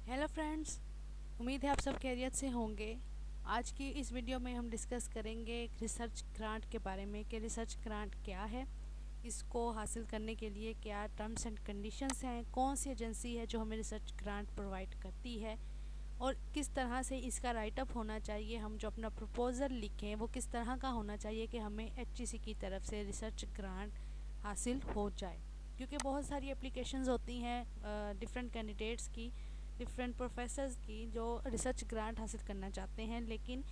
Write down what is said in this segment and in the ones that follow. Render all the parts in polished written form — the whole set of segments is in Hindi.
हेलो फ्रेंड्स, उम्मीद है आप सब खैरियत से होंगे। आज की इस वीडियो में हम डिस्कस करेंगे एक रिसर्च ग्रांट के बारे में कि रिसर्च ग्रांट क्या है, इसको हासिल करने के लिए क्या टर्म्स एंड कंडीशंस हैं, कौन सी एजेंसी है जो हमें रिसर्च ग्रांट प्रोवाइड करती है और किस तरह से इसका राइटअप होना चाहिए। हम जो अपना प्रपोज़ल लिखें वो किस तरह का होना चाहिए कि हमें एचईसी की तरफ से रिसर्च ग्रांट हासिल हो जाए, क्योंकि बहुत सारी एप्लीकेशंस होती हैं डिफरेंट कैंडिडेट्स की, डिफरेंट प्रोफेसर्स की, जो रिसर्च ग्रांट हासिल करना चाहते हैं, लेकिन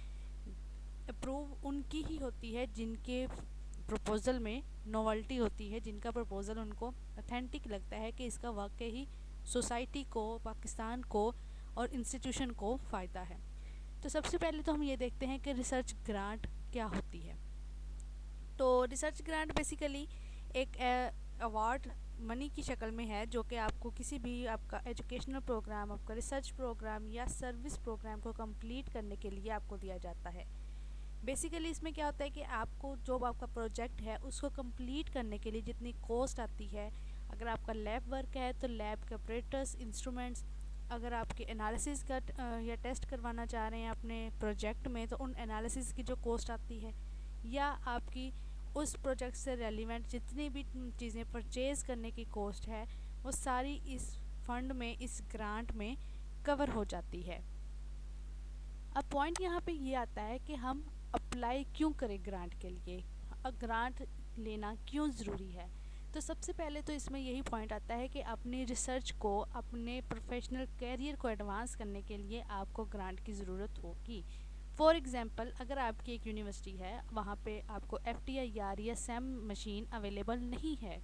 अप्रूव उनकी ही होती है जिनके प्रपोज़ल में नोवेल्टी होती है, जिनका प्रपोज़ल उनको ऑथेंटिक लगता है कि इसका वाकई ही सोसाइटी को, पाकिस्तान को और इंस्टीट्यूशन को फ़ायदा है। तो सबसे पहले तो हम ये देखते हैं कि रिसर्च ग्रांट क्या होती है। तो रिसर्च ग्रांट बेसिकली एक अवार्ड मनी की शक्ल में है, जो कि आपको किसी भी आपका एजुकेशनल प्रोग्राम, आपका रिसर्च प्रोग्राम या सर्विस प्रोग्राम को कंप्लीट करने के लिए आपको दिया जाता है। बेसिकली इसमें क्या होता है कि आपको जो आपका प्रोजेक्ट है उसको कंप्लीट करने के लिए जितनी कॉस्ट आती है, अगर आपका लैब वर्क है तो लैब के ऑपरेटर्स, इंस्ट्रूमेंट्स, अगर आपके एनालिसिस का या टेस्ट करवाना चाह रहे हैं अपने प्रोजेक्ट में तो उन एनालिसिस की जो कॉस्ट आती है, या आपकी उस प्रोजेक्ट से रेलिवेंट जितनी भी चीज़ें परचेज़ करने की कॉस्ट है, वो सारी इस फंड में, इस ग्रांट में कवर हो जाती है। अब पॉइंट यहाँ पे ये आता है कि हम अप्लाई क्यों करें ग्रांट के लिए, ग्रांट लेना क्यों ज़रूरी है। तो सबसे पहले तो इसमें यही पॉइंट आता है कि अपनी रिसर्च को, अपने प्रोफेशनल कैरियर को एडवांस करने के लिए आपको ग्रांट की ज़रूरत होगी। फॉर एग्ज़ाम्पल, अगर आपकी एक यूनिवर्सिटी है, वहाँ पे आपको FTIR या SEM मशीन अवेलेबल नहीं है,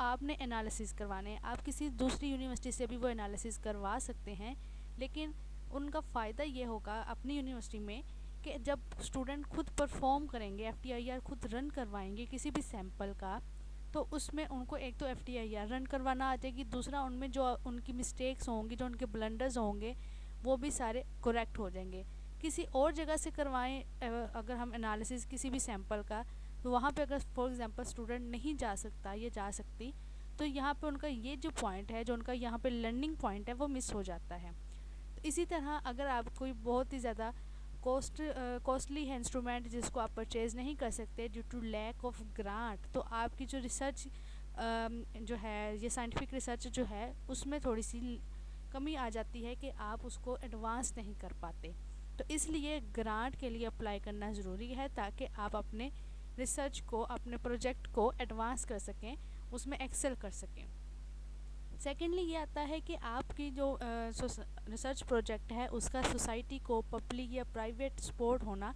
आपने एनालिसिस करवाने, आप किसी दूसरी यूनिवर्सिटी से भी वो एनालिसिस करवा सकते हैं, लेकिन उनका फ़ायदा ये होगा अपनी यूनिवर्सिटी में कि जब स्टूडेंट खुद परफॉर्म करेंगे, FTIR खुद रन करवाएंगे किसी भी सैंपल का, तो उसमें उनको एक तो FTIR रन करवाना आ जाएगी, दूसरा उनमें जो उनकी मिस्टेक्स होंगी, जो उनके ब्लंडर्स होंगे, वो भी सारे करेक्ट हो जाएंगे। किसी और जगह से करवाएं अगर हम एनालिसिस किसी भी सैंपल का, तो वहाँ पे अगर फॉर एग्जांपल स्टूडेंट नहीं जा सकता या जा सकती, तो यहाँ पे उनका ये जो पॉइंट है, जो उनका यहाँ पे लर्निंग पॉइंट है, वो मिस हो जाता है। तो इसी तरह अगर आप कोई बहुत ही ज़्यादा कॉस्टली है इंस्ट्रूमेंट जिसको आप परचेज़ नहीं कर सकते due to lack of grant, तो आपकी जो रिसर्च जो है, ये साइंटिफिक रिसर्च जो है, उसमें थोड़ी सी कमी आ जाती है कि आप उसको एडवांस नहीं कर पाते। तो इसलिए ग्रांट के लिए अप्लाई करना ज़रूरी है, ताकि आप अपने रिसर्च को, अपने प्रोजेक्ट को एडवांस कर सकें, उसमें एक्सेल कर सकें। सेकेंडली ये आता है कि आपकी जो रिसर्च प्रोजेक्ट है उसका सोसाइटी को, पब्लिक या प्राइवेट सपोर्ट होना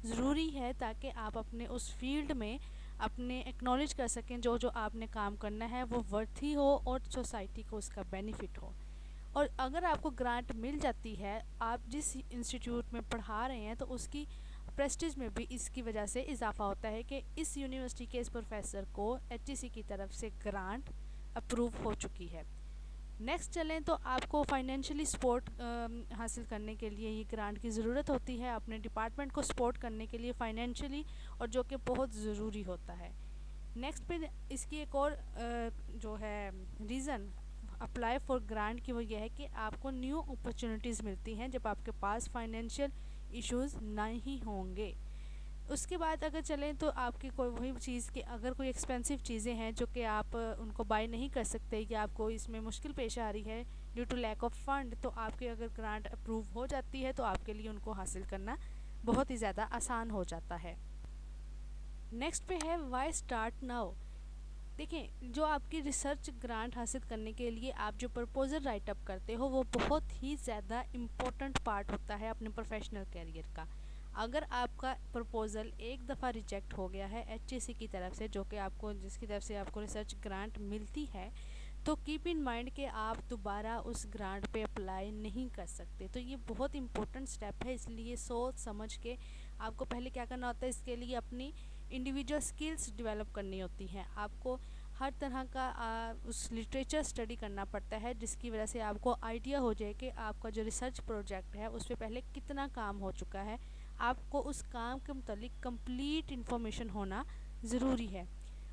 ज़रूरी है, ताकि आप अपने उस फील्ड में अपने एक्नॉलेज कर सकें जो जो आपने काम करना है वो वर्थी हो और सोसाइटी को उसका बेनिफिट हो। और अगर आपको ग्रांट मिल जाती है, आप जिस इंस्टीट्यूट में पढ़ा रहे हैं, तो उसकी प्रेस्टीज में भी इसकी वजह से इजाफा होता है कि इस यूनिवर्सिटी के इस प्रोफेसर को HEC की तरफ से ग्रांट अप्रूव हो चुकी है। नेक्स्ट चलें तो आपको फाइनेंशियली सपोर्ट हासिल करने के लिए ये ग्रांट की ज़रूरत होती है, अपने डिपार्टमेंट को सपोर्ट करने के लिए फाइनेंशियली, और जो कि बहुत ज़रूरी होता है। नेक्स्ट पे इसकी एक और जो है रीज़न अप्लाई फॉर ग्रांट की, वो ये है कि आपको न्यू अपॉर्चुनिटीज़ मिलती हैं जब आपके पास फाइनेंशियल इश्यूज़ नहीं होंगे। उसके बाद अगर चलें तो आपकी कोई वही चीज़ कि अगर कोई एक्सपेंसिव चीज़ें हैं जो कि आप उनको बाय नहीं कर सकते, या आपको इसमें मुश्किल पेश आ रही है due to lack of fund, तो आपकी अगर ग्रांट अप्रूव हो जाती है तो आपके लिए उनको हासिल करना बहुत ही ज़्यादा आसान हो जाता है। नेक्स्ट पे है वाई स्टार्ट नाउ। देखें, जो आपकी रिसर्च ग्रांट हासिल करने के लिए आप जो प्रपोज़ल राइटअप करते हो, वो बहुत ही ज़्यादा इम्पोर्टेंट पार्ट होता है अपने प्रोफेशनल कैरियर का। अगर आपका प्रपोज़ल एक दफ़ा रिजेक्ट हो गया है HEC की तरफ से, जो कि आपको, जिसकी तरफ से आपको रिसर्च ग्रांट मिलती है, तो कीप इन माइंड कि आप दोबारा उस ग्रांट पे अप्लाई नहीं कर सकते। तो ये बहुत इंपॉर्टेंट स्टेप है, इसलिए सोच समझ के आपको पहले क्या करना होता है, इसके लिए अपनी इंडिविजुअल स्किल्स डेवलप करनी होती हैं। आपको हर तरह का उस लिटरेचर स्टडी करना पड़ता है, जिसकी वजह से आपको आइडिया हो जाए कि आपका जो रिसर्च प्रोजेक्ट है उस पर पहले कितना काम हो चुका है। आपको उस काम के मुतालिक कंप्लीट इन्फॉर्मेशन होना ज़रूरी है।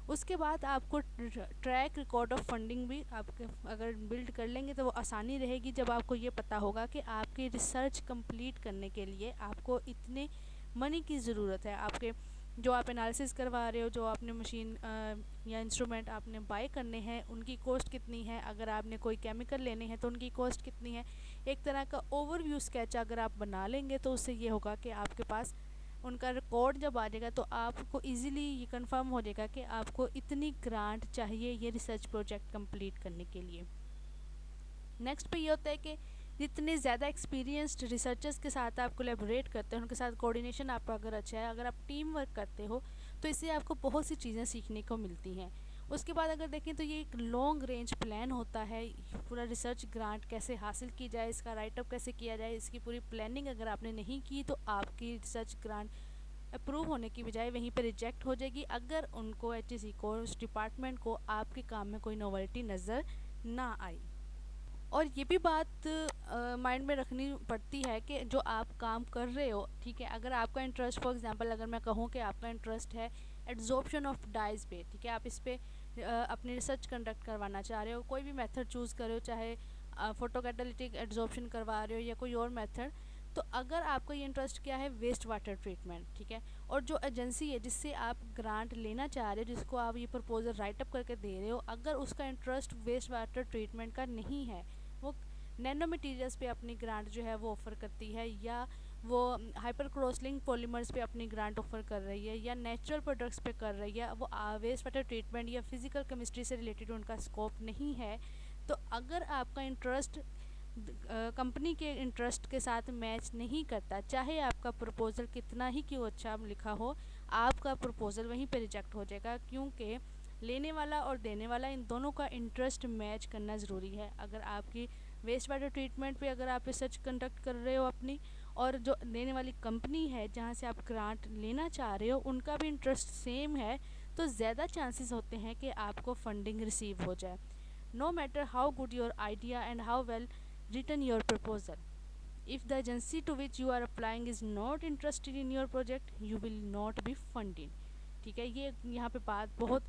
उसके बाद आपको ट्रैक रिकॉर्ड ऑफ फंडिंग भी आपके अगर बिल्ड कर लेंगे तो वो आसानी रहेगी, जब आपको ये पता होगा कि आपकी रिसर्च कंप्लीट करने के लिए आपको इतने मनी की ज़रूरत है। आपके जो आप एनालिसिस करवा रहे हो, जो आपने मशीन या इंस्ट्रूमेंट आपने बाय करने हैं, उनकी कॉस्ट कितनी है, अगर आपने कोई केमिकल लेने हैं तो उनकी कॉस्ट कितनी है। एक तरह का ओवरव्यू स्केच अगर आप बना लेंगे तो उससे ये होगा कि आपके पास उनका रिकॉर्ड जब आ जाएगा तो आपको इजीली ये कंफर्म हो जाएगा कि आपको इतनी ग्रांट चाहिए ये रिसर्च प्रोजेक्ट कंप्लीट करने के लिए। नेक्स्ट पे ये होता है कि जितने ज़्यादा एक्सपीरियंस्ड रिसर्चर्स के साथ आप कोलैबोरेट करते हैं, उनके साथ कोऑर्डिनेशन आपका अगर अच्छा है, अगर आप टीम वर्क करते हो तो इससे आपको बहुत सी चीज़ें सीखने को मिलती हैं। उसके बाद अगर देखें तो ये एक लॉन्ग रेंज प्लान होता है, पूरा रिसर्च ग्रांट कैसे हासिल की जाए, इसका राइटअप कैसे किया जाए, इसकी पूरी प्लानिंग अगर आपने नहीं की तो आपकी रिसर्च ग्रांट अप्रूव होने की बजाय वहीं पर रिजेक्ट हो जाएगी, अगर उनको एचईसी को, उस डिपार्टमेंट को आपके काम में कोई नोवेल्टी नज़र ना आई। और ये भी बात माइंड में रखनी पड़ती है कि जो आप काम कर रहे हो, ठीक है, अगर आपका इंटरेस्ट, फॉर एग्जांपल अगर मैं कहूँ कि आपका इंटरेस्ट है एड्जॉर्प्शन ऑफ डाइज पे, ठीक है, आप इस पे अपनी रिसर्च कंडक्ट करवाना चाह रहे हो, कोई भी मेथड चूज़ करो, चाहे फोटो कैटालिटिक एड्जॉर्प्शन करवा रहे हो या कोई और मेथड, तो अगर आपका ये इंटरेस्ट क्या है, वेस्ट वाटर ट्रीटमेंट, ठीक है, और जो एजेंसी है जिससे आप ग्रांट लेना चाह रहे हो, जिसको आप ये प्रपोजल राइटअप करके दे रहे हो, अगर उसका इंटरेस्ट वेस्ट वाटर ट्रीटमेंट का नहीं है, वो नैनो मटीरियल्स पे अपनी ग्रांट जो है वो ऑफ़र करती है, या वो हाइपर क्रॉसलिंक पॉलीमर्स पे अपनी ग्रांट ऑफ़र कर रही है, या नेचुरल प्रोडक्ट्स पे कर रही है, वो वेस्ट वाटर ट्रीटमेंट या फिज़िकल केमिस्ट्री से रिलेटेड उनका स्कोप नहीं है, तो अगर आपका इंटरेस्ट कंपनी के इंटरेस्ट के साथ मैच नहीं करता, चाहे आपका प्रपोज़ल कितना ही क्यों अच्छा लिखा हो, आपका प्रपोज़ल वहीं पे रिजेक्ट हो जाएगा, क्योंकि लेने वाला और देने वाला इन दोनों का इंटरेस्ट मैच करना ज़रूरी है। अगर आपकी वेस्ट वाटर ट्रीटमेंट पे अगर आप रिसर्च कंडक्ट कर रहे हो अपनी, और जो देने वाली कंपनी है जहाँ से आप ग्रांट लेना चाह रहे हो उनका भी इंटरेस्ट सेम है, तो ज़्यादा चांसेस होते हैं कि आपको फंडिंग रिसीव हो जाए, no matter how good your idea and how well written your proposal. If the agency to which you are applying is not interested in your project, you will not be funded. ठीक है, ये यहाँ पे बात बहुत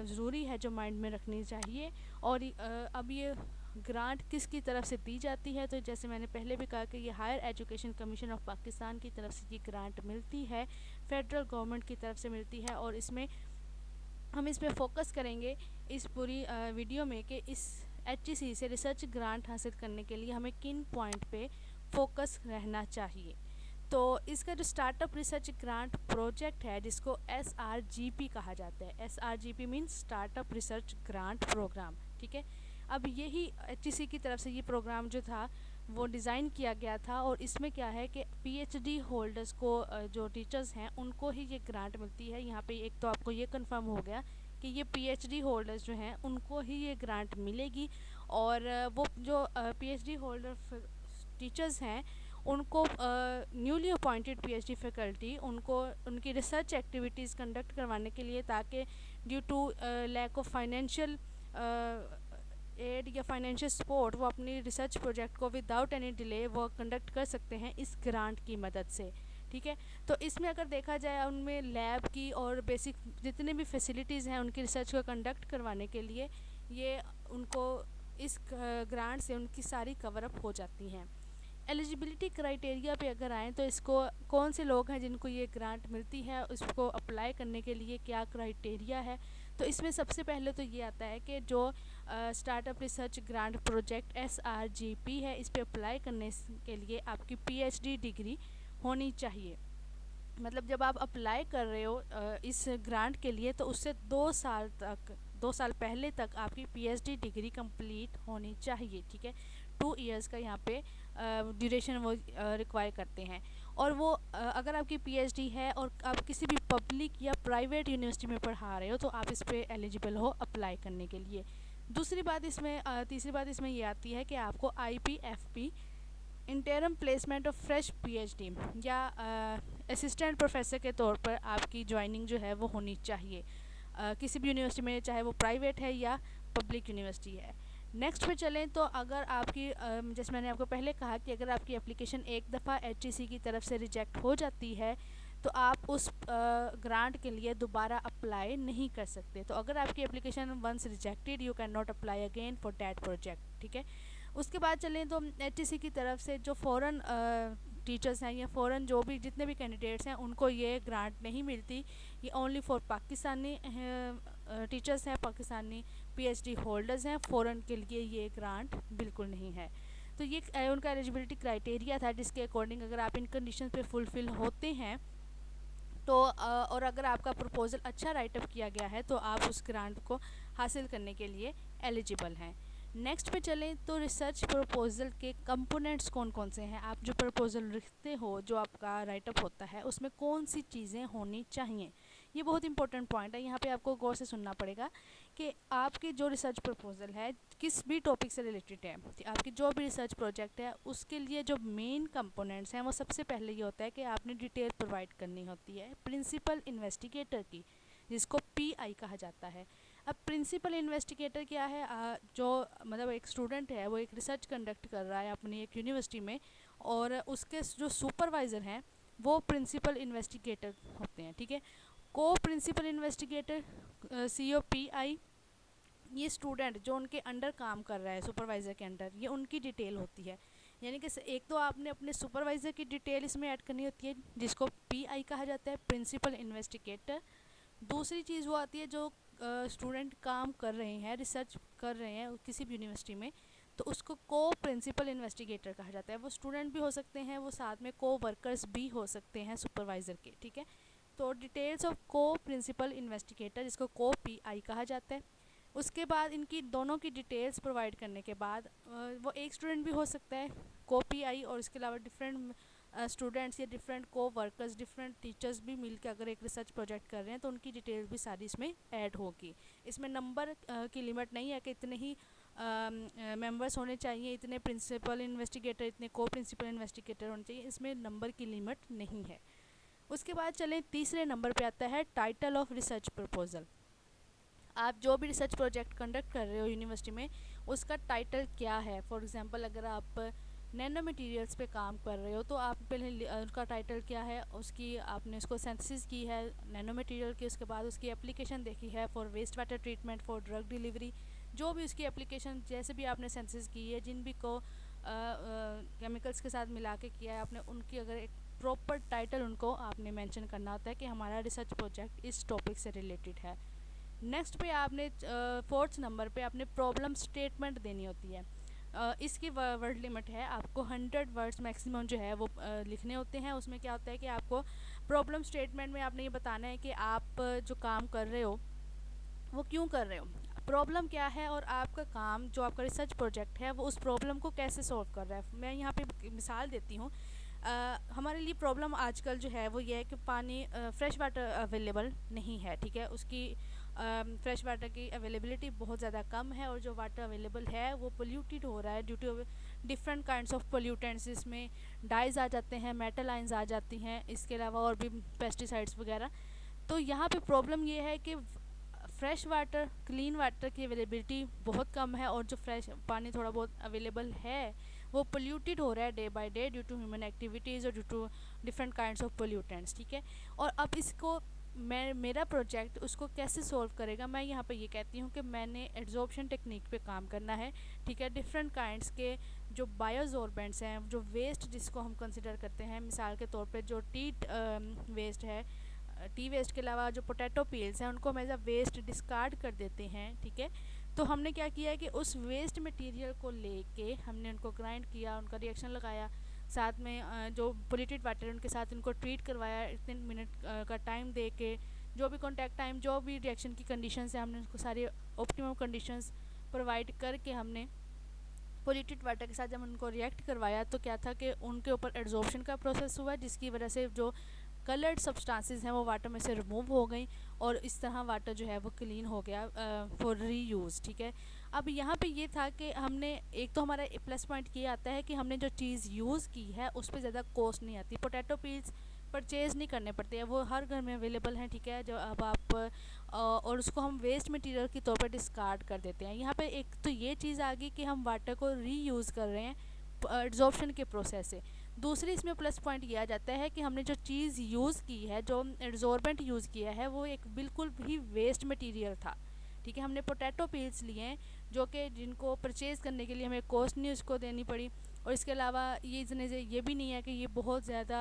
ज़रूरी है जो माइंड में रखनी चाहिए। और अब ये ग्रांट किसकी तरफ से दी जाती है, तो जैसे मैंने पहले भी कहा कि ये higher education commission of Pakistan की तरफ से ये ग्रांट मिलती है, फेडरल गवर्नमेंट की तरफ से मिलती है। और इसमें हम इस पर फोकस करेंगे इस पूरी वीडियो में कि इस एचईसी से रिसर्च ग्रांट हासिल करने के लिए हमें किन पॉइंट पे फोकस रहना चाहिए। तो इसका जो स्टार्टअप रिसर्च ग्रांट प्रोजेक्ट है, जिसको SRGP कहा जाता है, SRGP means startup research grant programme, ठीक है। अब यही एचईसी की तरफ से ये प्रोग्राम जो था वो डिज़ाइन किया गया था, और इसमें क्या है कि पीएचडी होल्डर्स को, जो टीचर्स हैं उनको ही ये ग्रांट मिलती है। यहाँ पे एक तो आपको ये कंफर्म हो गया कि ये पीएचडी होल्डर्स जो हैं उनको ही ये ग्रांट मिलेगी, और वो जो पीएचडी होल्डर टीचर्स हैं उनको न्यूली अपॉइंटेड पीएचडी फैकल्टी उनको उनकी रिसर्च एक्टिविटीज़ कंडक्ट करवाने के लिए, ताकि due to lack of financial aid या फाइनेंशियल सपोर्ट वो अपनी रिसर्च प्रोजेक्ट को विदाउट एनी डिले वो कंडक्ट कर सकते हैं इस ग्रांट की मदद से, ठीक है। तो इसमें अगर देखा जाए उनमें लैब की और बेसिक जितने भी फैसिलिटीज़ हैं उनकी रिसर्च को कंडक्ट करवाने के लिए, ये उनको इस ग्रांट से उनकी सारी कवर अप हो जाती हैं। एलिजिबिलिटी क्राइटेरिया पे अगर आएँ तो इसको कौन से लोग हैं जिनको ये ग्रांट मिलती है, उसको अप्लाई करने के लिए क्या क्राइटेरिया है, तो इसमें सबसे पहले तो ये आता है कि जो startup research grant project SRGP है, इस पे अप्लाई करने के लिए आपकी PhD डिग्री होनी चाहिए। मतलब जब आप अप्लाई कर रहे हो इस ग्रांट के लिए, तो उससे 2 साल पहले तक आपकी PhD डिग्री कंप्लीट होनी चाहिए, ठीक है। 2 इयर्स का यहाँ पे ड्यूरेशन वो रिक्वायर करते हैं। और वो अगर आपकी PhD है और आप किसी भी पब्लिक या प्राइवेट यूनिवर्सिटी में पढ़ा रहे हो, तो आप इस पर एलिजिबल हो अप्लाई करने के लिए। तीसरी बात इसमें ये आती है कि आपको IPFP interim placement of fresh PhD या असिस्टेंट प्रोफेसर के तौर पर आपकी ज्वाइनिंग जो है वो होनी चाहिए किसी भी यूनिवर्सिटी में, चाहे वो प्राइवेट है या पब्लिक यूनिवर्सिटी है। नेक्स्ट पे चलें तो अगर आपकी जैसे मैंने आपको पहले कहा कि अगर आपकी एप्लीकेशन एक दफ़ा HEC की तरफ से रिजेक्ट हो जाती है, तो आप उस ग्रांट के लिए दोबारा अप्लाई नहीं कर सकते। तो अगर आपकी application once rejected, you can not apply again for that project, ठीक है। उसके बाद चलें तो एचईसी की तरफ से जो फ़ॉरेन टीचर्स हैं या फ़ॉरेन जो भी जितने भी कैंडिडेट्स हैं उनको ये ग्रांट नहीं मिलती। ये ओनली फॉर पाकिस्तानी टीचर्स हैं, पाकिस्तानी पीएचडी होल्डर्स हैं। फ़ॉरेन के लिए ये ग्रांट बिल्कुल नहीं है। तो ये उनका एलिजिबिलिटी क्राइटेरिया था जिसके अकॉर्डिंग अगर आप इन कंडीशन पे फुलफ़िल होते हैं तो और अगर आपका प्रपोज़ल अच्छा राइटअप किया गया है तो आप उस ग्रांट को हासिल करने के लिए एलिजिबल हैं। नेक्स्ट पे चलें तो रिसर्च प्रपोज़ल के कंपोनेंट्स कौन कौन से हैं। आप जो प्रपोज़ल लिखते हो, जो आपका राइटअप होता है, उसमें कौन सी चीज़ें होनी चाहिए, ये बहुत इंपॉर्टेंट पॉइंट है। यहाँ पे आपको गौर से सुनना पड़ेगा कि आपकी जो रिसर्च प्रपोज़ल है किस भी टॉपिक से रिलेटेड है, आपकी जो भी रिसर्च प्रोजेक्ट है, उसके लिए जो मेन कंपोनेंट्स हैं वो सबसे पहले ये होता है कि आपने डिटेल प्रोवाइड करनी होती है प्रिंसिपल इन्वेस्टिगेटर की, जिसको पीआई कहा जाता है। अब प्रिंसिपल इन्वेस्टिगेटर क्या है, जो मतलब एक स्टूडेंट है वो एक रिसर्च कंडक्ट कर रहा है अपनी एक यूनिवर्सिटी में, और उसके जो सुपरवाइज़र हैं वो प्रिंसिपल इन्वेस्टिगेटर होते हैं, ठीक है। को प्रिंसिपल इन्वेस्टिगेटर COPI, ये स्टूडेंट जो उनके अंडर काम कर रहा है सुपरवाइज़र के अंडर, ये उनकी डिटेल होती है। यानी कि एक तो आपने अपने सुपरवाइज़र की डिटेल इसमें ऐड करनी होती है जिसको पीआई कहा जाता है, प्रिंसिपल इन्वेस्टिगेटर। दूसरी चीज़ वो आती है जो स्टूडेंट काम कर रहे हैं, रिसर्च कर रहे हैं किसी भी यूनिवर्सिटी में, तो उसको को प्रिंसिपल इन्वेस्टिगेटर कहा जाता है। वो स्टूडेंट भी हो सकते हैं, वो साथ में को वर्कर्स भी हो सकते हैं सुपरवाइज़र के, ठीक है। तो डिटेल्स ऑफ को प्रिंसिपल इन्वेस्टिगेटर, जिसको को पीआई कहा जाता है। उसके बाद इनकी दोनों की डिटेल्स प्रोवाइड करने के बाद वो एक स्टूडेंट भी हो सकता है को पीआई, और इसके अलावा डिफरेंट स्टूडेंट्स या डिफरेंट को वर्कर्स, डिफरेंट टीचर्स भी मिलकर अगर एक रिसर्च प्रोजेक्ट कर रहे हैं तो उनकी डिटेल्स भी सारी इसमें ऐड होगी। इसमें नंबर की लिमिट नहीं है कि इतने ही मेंबर्स होने चाहिए, इतने प्रिंसिपल इन्वेस्टिगेटर, इतने को प्रिंसिपल इन्वेस्टिगेटर होने चाहिए, इसमें नंबर की लिमिट नहीं है। उसके बाद चलें तीसरे नंबर पे आता है टाइटल ऑफ रिसर्च प्रपोजल। आप जो भी रिसर्च प्रोजेक्ट कंडक्ट कर रहे हो यूनिवर्सिटी में, उसका टाइटल क्या है। फॉर एग्जांपल अगर आप नैनो मटेरियल्स पे काम कर रहे हो तो आप पहले उसका टाइटल क्या है, उसकी आपने उसको सिंथेसिस की है नैनो मटेरियल की, उसके बाद उसकी एप्लीकेशन देखी है for waste water treatment, for drug delivery, जो भी उसकी एप्लीकेशन जैसे भी आपने सिंथेसिस की है, जिन भी को केमिकल्स के साथ मिला के किया है आपने, उनकी अगर एक प्रॉपर टाइटल उनको आपने मेंशन करना होता है कि हमारा रिसर्च प्रोजेक्ट इस टॉपिक से रिलेटेड है। नेक्स्ट पे आपने फोर्थ नंबर पे आपने प्रॉब्लम स्टेटमेंट देनी होती है। इसकी वर्ड लिमिट है, आपको 100 वर्ड्स मैक्सिमम जो है वो लिखने होते हैं। उसमें क्या होता है कि आपको प्रॉब्लम स्टेटमेंट में आपने ये बताना है कि आप जो काम कर रहे हो वो क्यों कर रहे हो, प्रॉब्लम क्या है, और आपका काम जो आपका रिसर्च प्रोजेक्ट है वो उस प्रॉब्लम को कैसे सॉल्व कर रहा है। मैं यहाँ पे मिसाल देती हूँ। हमारे लिए प्रॉब्लम आजकल जो है वो ये है कि पानी फ्रेश वाटर अवेलेबल नहीं है, ठीक है। उसकी फ्रेश वाटर की अवेलेबिलिटी बहुत ज़्यादा कम है, और जो वाटर अवेलेबल है वो पोल्यूटेड हो रहा है due to different kinds of pollutants. इसमें डाइज आ जाते हैं, मेटल आइंस आ जाती हैं, इसके अलावा और भी पेस्टिसाइड्स वगैरह। तो यहाँ पे प्रॉब्लम ये है कि फ्रेश वाटर, क्लीन वाटर की अवेलेबिलिटी बहुत कम है, और जो फ्रेश पानी थोड़ा बहुत अवेलेबल है वो पोल्यूटेड हो रहा है day by day due to human activities और due to different kinds of pollutants, ठीक है। और अब इसको मेरा प्रोजेक्ट उसको कैसे सॉल्व करेगा, मैं यहाँ पे ये कहती हूँ कि मैंने एड्जॉर्प्शन टेक्निक पे काम करना है, ठीक है। डिफरेंट काइंड्स के जो बायोजॉर्बेंट्स हैं, जो वेस्ट जिसको हम कंसिडर करते हैं, मिसाल के तौर पे जो टी वेस्ट है, टी वेस्ट के अलावा जो पोटैटो पील्स हैं उनको हम एज अ वेस्ट डिस्कार्ड कर देते हैं, ठीक है। तो हमने क्या किया है कि उस वेस्ट मटेरियल को लेके हमने उनको ग्राइंड किया, उनका रिएक्शन लगाया, साथ में जो पोल्यूटेड वाटर उनके साथ उनको ट्रीट करवाया, इतने मिनट का टाइम दे के, जो भी कॉन्टैक्ट टाइम, जो भी रिएक्शन की कंडीशंस है, हमने उनको सारी ऑप्टिमम कंडीशंस प्रोवाइड करके हमने पोल्यूटेड वाटर के साथ जब उनको रिएक्ट करवाया तो क्या था कि उनके ऊपर एड्जॉर्प्शन का प्रोसेस हुआ, जिसकी वजह से जो कलर्ड सब्सटेंसेस हैं वो वाटर में से रिमूव हो गई, और इस तरह वाटर जो है वो क्लीन हो गया फॉर रीयूज़, ठीक है। अब यहाँ पे ये था कि हमने एक तो हमारा प्लस पॉइंट ये आता है कि हमने जो चीज़ यूज़ की है उस पर ज़्यादा कॉस्ट नहीं आती। पोटैटो पील्स परचेज़ नहीं करने पड़ते हैं, वो हर घर में अवेलेबल हैं, ठीक है। जो अब आप और उसको हम वेस्ट मटेरियल के तौर पर डिस्कार्ड कर देते हैं। यहाँ पे एक तो ये चीज़ आ गई कि हम वाटर को रीयूज़ कर रहे हैं एड्जॉर्प्शन के प्रोसेस से। दूसरी इसमें प्लस पॉइंट ये आ जाता है कि हमने जो चीज़ यूज़ की है, जो एब्जॉर्बेंट यूज़ किया है, वो एक बिल्कुल भी वेस्ट मटेरियल था। ठीक है, हमने पोटैटो पील्स लिए हैं जो कि जिनको परचेज़ करने के लिए हमें कॉस्ट नहीं उसको देनी पड़ी, और इसके अलावा ये भी नहीं है कि ये बहुत ज़्यादा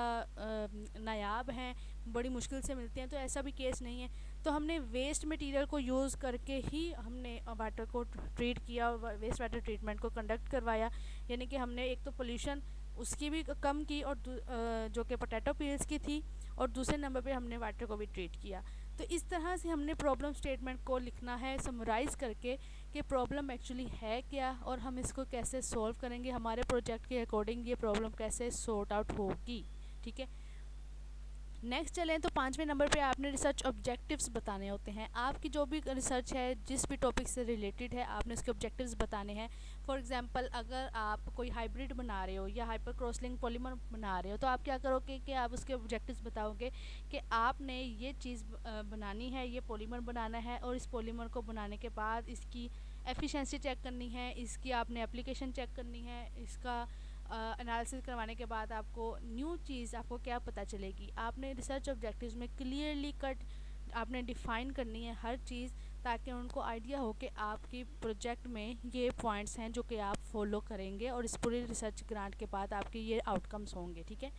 नायाब हैं, बड़ी मुश्किल से मिलते हैं, तो ऐसा भी केस नहीं है। तो हमने वेस्ट मटेरियल को यूज़ करके ही हमने वाटर को ट्रीट किया और वेस्ट वाटर ट्रीटमेंट को कंडक्ट करवाया। यानी कि हमने एक तो पोल्यूशन उसकी भी कम की, और जो कि पोटैटो पील्स की थी, और दूसरे नंबर पे हमने वाटर को भी ट्रीट किया। तो इस तरह से हमने प्रॉब्लम स्टेटमेंट को लिखना है समराइज़ करके कि प्रॉब्लम एक्चुअली है क्या और हम इसको कैसे सॉल्व करेंगे, हमारे प्रोजेक्ट के अकॉर्डिंग ये प्रॉब्लम कैसे सॉर्ट आउट होगी। ठीक है, नेक्स्ट चलें तो 5वें नंबर पे आपने रिसर्च ऑब्जेक्टिव्स बताने होते हैं। आपकी जो भी रिसर्च है, जिस भी टॉपिक से रिलेटेड है, आपने उसके ऑब्जेक्टिव्स बताने हैं। फॉर एग्जांपल, अगर आप कोई हाइब्रिड बना रहे हो या हाइपर क्रॉसलिंक पॉलीमर बना रहे हो, तो आप क्या करोगे कि आप उसके ऑब्जेक्टिव्स बताओगे कि आपने ये चीज़ बनानी है, ये पॉलीमर बनाना है, और इस पॉलीमर को बनाने के बाद इसकी एफिशिएंसी चेक करनी है, इसकी आपने एप्लीकेशन चेक करनी है, इसका एनालिसिस करवाने के बाद आपको न्यू चीज़ आपको क्या पता चलेगी। आपने रिसर्च ऑब्जेक्टिव्स में क्लियरली कट आपने डिफ़ाइन करनी है हर चीज़, ताकि उनको आइडिया हो कि आपकी प्रोजेक्ट में ये पॉइंट्स हैं जो कि आप फॉलो करेंगे, और इस पूरी रिसर्च ग्रांट के बाद आपके ये आउटकम्स होंगे। ठीक है,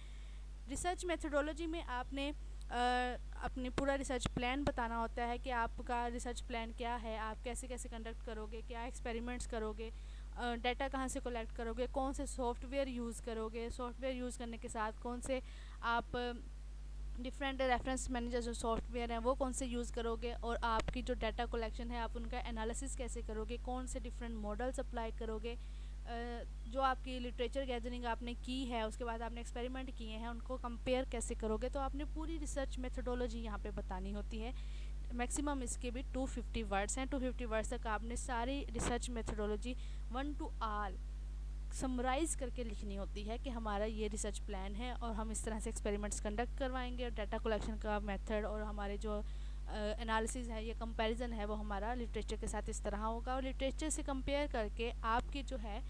रिसर्च मेथोडोलॉजी में आपने अपनी पूरा रिसर्च प्लान बताना होता है कि आपका रिसर्च प्लान क्या है, आप कैसे कैसे कंडक्ट करोगे, क्या एक्सपेरिमेंट्स करोगे, डाटा कहाँ से कलेक्ट करोगे, कौन से सॉफ्टवेयर यूज़ करोगे, सॉफ्टवेयर यूज़ करने के साथ कौन से आप डिफरेंट रेफरेंस मैनेजर जो सॉफ्टवेयर हैं वो कौन से यूज़ करोगे, और आपकी जो डाटा कलेक्शन है आप उनका एनालिसिस कैसे करोगे, कौन से डिफरेंट मॉडल्स अप्लाई करोगे, जो आपकी लिटरेचर गैदरिंग आपने की है, उसके बाद आपने एक्सपेरिमेंट किए हैं, उनको कंपेयर कैसे करोगे। तो आपने पूरी रिसर्च मेथोडोलॉजी यहाँ पे बतानी होती है। मैक्सिमम इसके भी 250 वर्ड्स हैं। 250 वर्ड्स तक आपने सारी research methodology 1 to all summarise करके लिखनी होती है कि हमारा ये रिसर्च प्लान है और हम इस तरह से एक्सपेरिमेंट्स कंडक्ट करवाएंगे, और डाटा कलेक्शन का मेथड और हमारे जो एनालिसिस है, ये कंपैरिजन है, वो हमारा लिटरेचर के साथ इस तरह होगा, और लिटरेचर से कंपेयर करके आपकी जो है